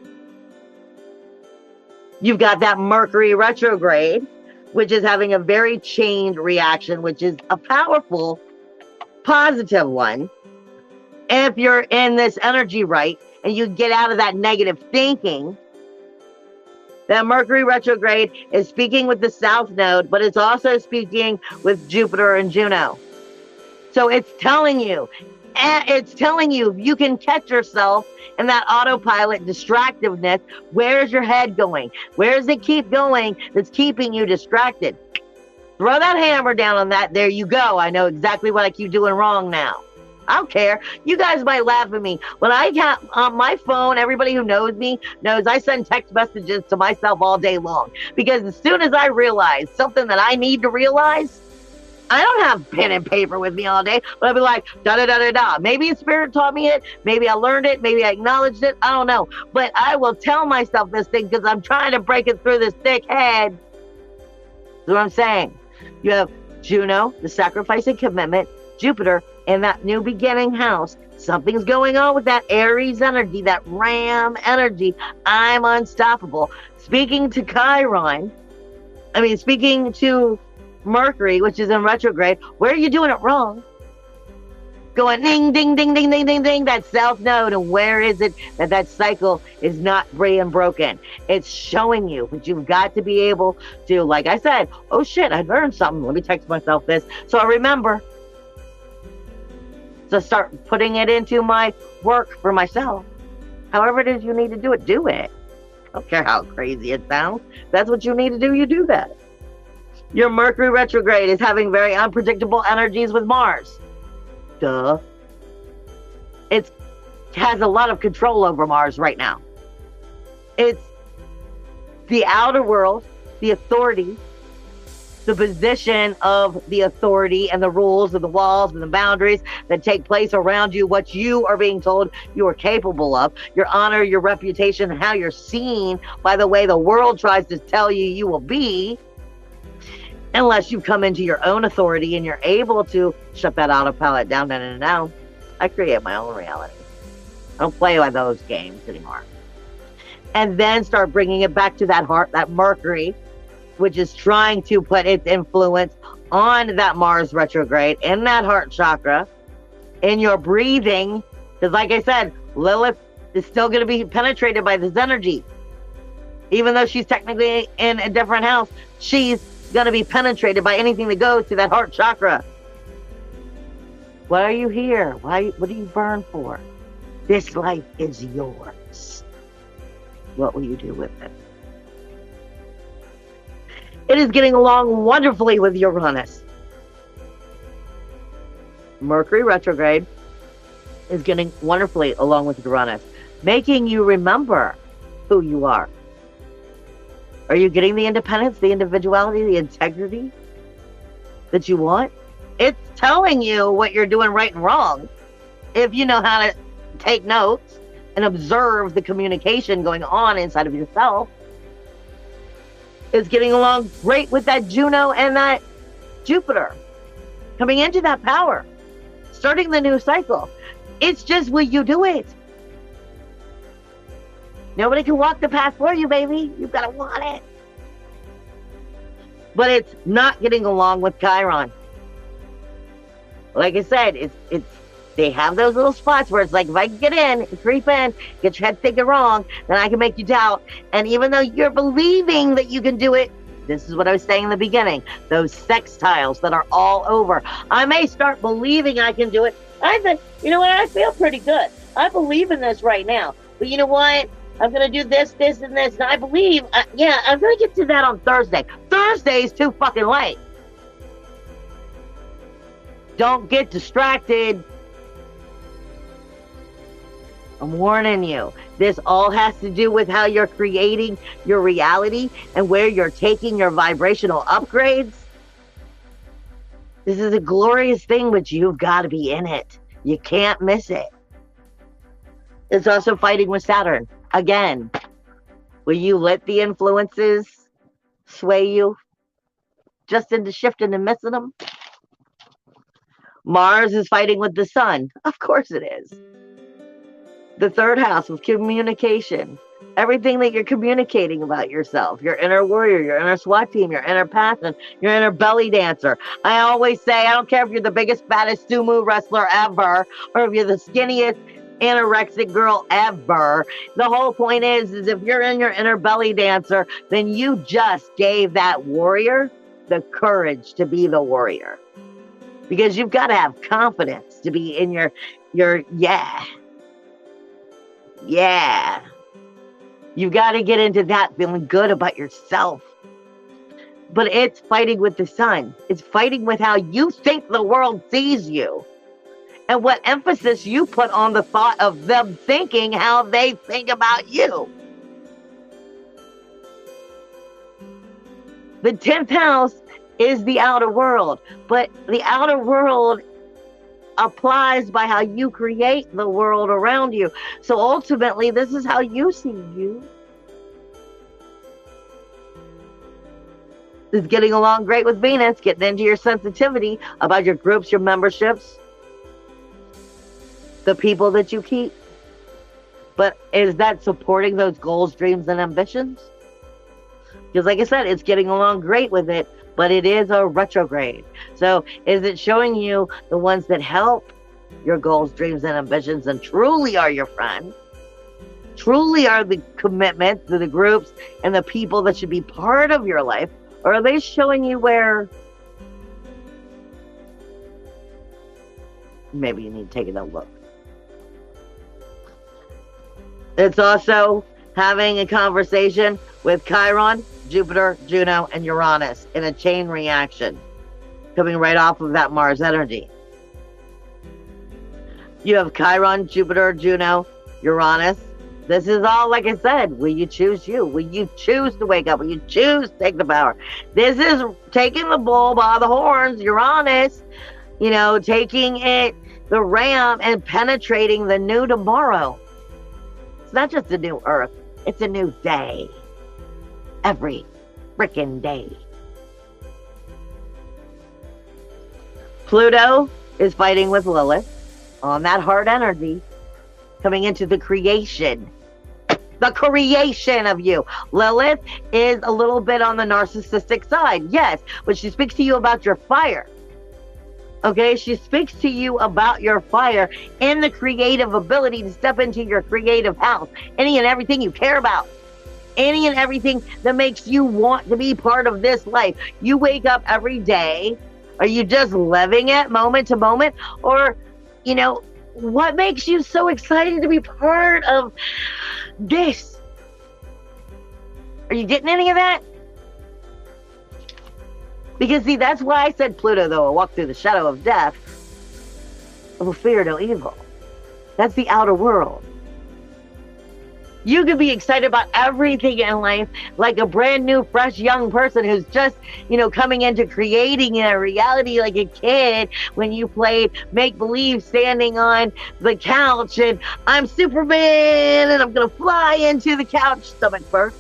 Speaker 1: You've got that Mercury retrograde, which is having a very chained reaction, which is a powerful, positive one. If you're in this energy right, and you get out of that negative thinking, that Mercury retrograde is speaking with the South Node, but it's also speaking with Jupiter and Juno. So it's telling you, you can catch yourself in that autopilot distractiveness. Where's your head going? Where does it keep going that's keeping you distracted? Throw that hammer down on that. There you go. I know exactly what I keep doing wrong now. I don't care. You guys might laugh at me. When I got on my phone, everybody who knows me knows I send text messages to myself all day long. Because as soon as I realize something that I need to realize, I don't have pen and paper with me all day, but I'll be like, da-da-da-da-da. Maybe a spirit taught me it. Maybe I learned it. Maybe I acknowledged it. I don't know. But I will tell myself this thing because I'm trying to break it through this thick head. That's what I'm saying. You have Juno, the sacrifice and commitment, Jupiter, in that new beginning house. Something's going on with that Aries energy, that Ram energy. I'm unstoppable. Speaking to Mercury, which is in retrograde, where are you doing it wrong? Going ding, ding, ding, ding, ding, ding, ding, that South Node. And where is it that cycle is not being broken? It's showing you, but you've got to be able to, like I said, oh shit, I learned something. Let me text myself this. So I remember. So start putting it into my work for myself. However it is you need to do it, do it. I don't care how crazy it sounds. That's what you need to do, you do that. Your Mercury retrograde is having very unpredictable energies with Mars. Duh. It has a lot of control over Mars right now. It's the outer world, the authority, the position of the authority and the rules and the walls and the boundaries that take place around you, what you are being told you are capable of, your honor, your reputation, how you're seen by the way the world tries to tell you you will be, unless you come into your own authority and you're able to shut that autopilot down, down. I create my own reality. I don't play by those games anymore. And then start bringing it back to that heart, that Mercury, which is trying to put its influence on that Mars retrograde in that heart chakra, in your breathing. Because like I said, Lilith is still going to be penetrated by this energy. Even though she's technically in a different house, she's going to be penetrated by anything that goes to that heart chakra. Why are you here? What do you burn for? This life is yours. What will you do with it? It is getting along wonderfully with Uranus. Mercury retrograde is getting wonderfully along with Uranus, making you remember who you are. Are you getting the independence, the individuality, the integrity that you want? It's telling you what you're doing right and wrong. If you know how to take notes and observe the communication going on inside of yourself. It's getting along great with that Juno and that Jupiter coming into that power, starting the new cycle. It's just will you do it? Nobody can walk the path for you, baby. You've got to want it. But it's not getting along with Chiron. Like I said, it's they have those little spots where it's like, if I can get in, creep in, get your head thinking wrong, then I can make you doubt. And even though you're believing that you can do it, this is what I was saying in the beginning, those sextiles that are all over. I may start believing I can do it. I think, you know what, I feel pretty good. I believe in this right now. But you know what? I'm going to do this, this, and this. And I believe, yeah, I'm going to get to that on Thursday. Thursday's too fucking late. Don't get distracted. I'm warning you. This all has to do with how you're creating your reality and where you're taking your vibrational upgrades. This is a glorious thing, but you've got to be in it. You can't miss it. It's also fighting with Saturn. Again, will you let the influences sway you just into shifting and missing them? Mars is fighting with the Sun. Of course it is. The third house with communication. Everything that you're communicating about yourself. Your inner warrior, your inner SWAT team, your inner passion, your inner belly dancer. I always say, I don't care if you're the biggest, baddest sumo wrestler ever, or if you're the skinniest, anorexic girl ever. The whole point is if you're in your inner belly dancer, then you just gave that warrior the courage to be the warrior. Because you've got to have confidence to be in your yeah. You've got to get into that feeling good about yourself. But it's fighting with the Sun. It's fighting with how you think the world sees you. And what emphasis you put on the thought of them thinking how they think about you. The 10th house is the outer world, but the outer world applies by how you create the world around you. So ultimately, this is how you see you. It's getting along great with Venus, getting into your sensitivity about your groups, your memberships, the people that you keep. But is that supporting those goals, dreams, and ambitions? Because like I said, it's getting along great with it, but it is a retrograde. So is it showing you the ones that help your goals, dreams, and ambitions and truly are your friends, truly are the commitments to the groups and the people that should be part of your life? Or are they showing you where maybe you need to take a look? It's also having a conversation with Chiron, Jupiter, Juno, and Uranus in a chain reaction, coming right off of that Mars energy. You have Chiron, Jupiter, Juno, Uranus. This is all, like I said, will you choose you? Will you choose to wake up? Will you choose to take the power? This is taking the bull by the horns, Uranus, taking it, the ram, and penetrating the new tomorrow. It's not just a new earth, it's a new day. Every freaking day. Pluto is fighting with Lilith on that hard energy, coming into the creation of you. Lilith is a little bit on the narcissistic side, yes, but she speaks to you about your fire. Okay, she speaks to you about your fire and the creative ability to step into your creative house, any and everything you care about. Any and everything that makes you want to be part of this life. You wake up every day. Are you just living it moment to moment? Or, what makes you so excited to be part of this? Are you getting any of that? Because, see, that's why I said Pluto, though, will walk through the shadow of death, will fear no evil. That's the outer world. You could be excited about everything in life like a brand new, fresh, young person who's just, coming into creating a reality like a kid when you played make-believe standing on the couch and I'm Superman and I'm going to fly into the couch stomach first.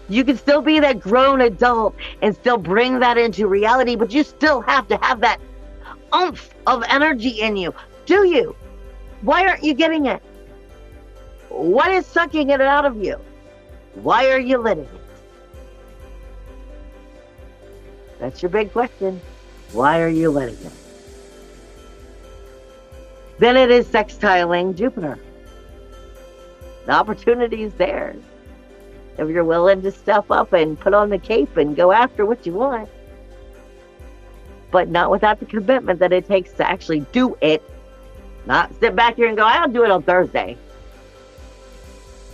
Speaker 1: You can still be that grown adult and still bring that into reality, but you still have to have that oomph of energy in you. Do you? Why aren't you getting it? What is sucking it out of you? Why are you letting it? That's your big question. Why are you letting it? Then it is sextiling Jupiter. The opportunity is there. If you're willing to step up and put on the cape and go after what you want. But not without the commitment that it takes to actually do it. Not sit back here and go, I'll do it on Thursday.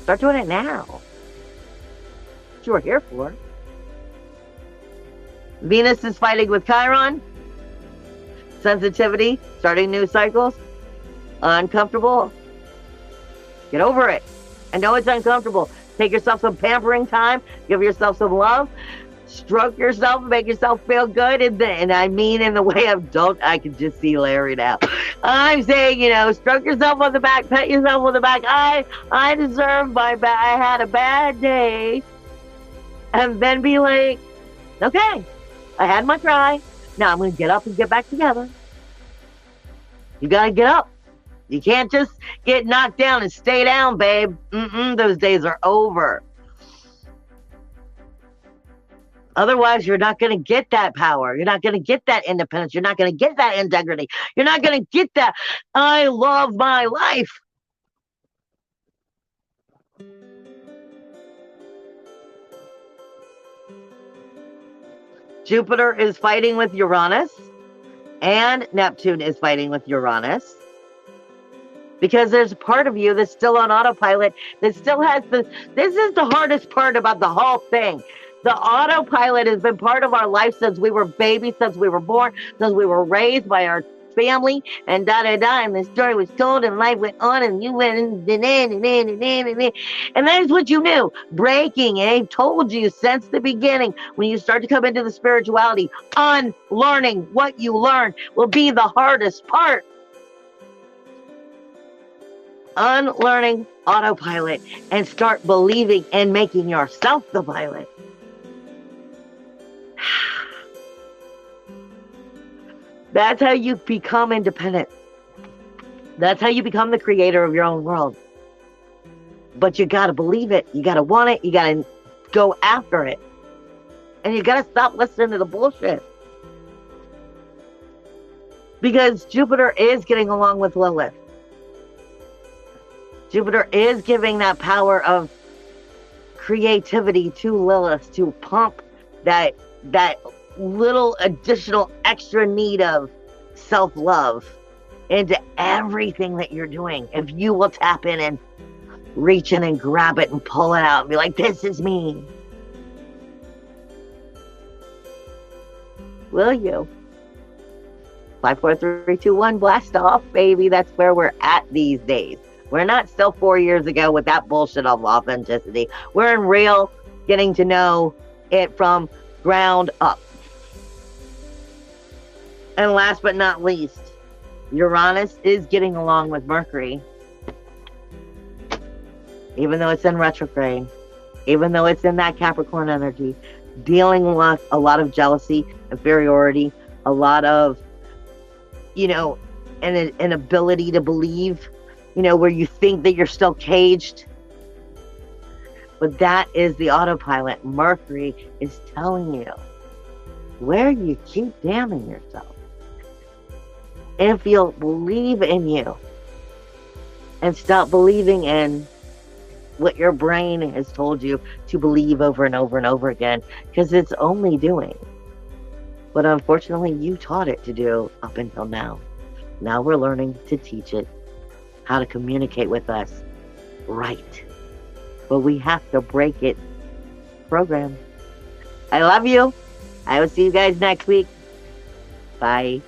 Speaker 1: Start doing it now. What you were here for. Venus is fighting with Chiron. Sensitivity, starting new cycles. Uncomfortable. Get over it. I know it's uncomfortable. Take yourself some pampering time. Give yourself some love. Stroke yourself, make yourself feel good. And I mean in the way of I can just see Larry now. I'm saying, stroke yourself on the back, pat yourself on the back. I deserve my bad. I had a bad day. And then be like, okay, I had my try. Now I'm going to get up and get back together. You got to get up. You can't just get knocked down and stay down, babe. Those days are over. Otherwise, you're not going to get that power. You're not going to get that independence. You're not going to get that integrity. You're not going to get that, I love my life. Jupiter is fighting with Uranus, and Neptune is fighting with Uranus. Because there's a part of you that's still on autopilot, that still has this is the hardest part about the whole thing. The autopilot has been part of our life since we were babies, since we were born, since we were raised by our family, and and the story was told, and life went on, and you went, and that's what you knew. Breaking, and they've told you since the beginning, when you start to come into the spirituality, unlearning what you learned will be the hardest part. Unlearning autopilot and start believing and making yourself the pilot. That's how you become independent. That's how you become the creator of your own world. But you got to believe it. You got to want it. You got to go after it. And you got to stop listening to the bullshit. Because Jupiter is getting along with Lilith. Jupiter is giving that power of creativity to Lilith to pump that little additional extra need of self-love into everything that you're doing. If you will tap in and reach in and grab it and pull it out and be like, this is me. Will you? 5, 4, 3, 2, 1, blast off, baby. That's where we're at these days. We're not still 4 years ago with that bullshit of authenticity. We're in real getting to know it from ground up. And last but not least, Uranus is getting along with Mercury. Even though it's in retrograde, even though it's in that Capricorn energy, dealing with a lot of jealousy, inferiority, a lot of, an ability to believe, where you think that you're still caged. But that is the autopilot. Mercury is telling you where you keep damning yourself. If you'll believe in you and stop believing in what your brain has told you to believe over and over and over again, because it's only doing what unfortunately you taught it to do up until now. Now we're learning to teach it how to communicate with us right. But we have to break it program. I love you. I will see you guys next week. Bye.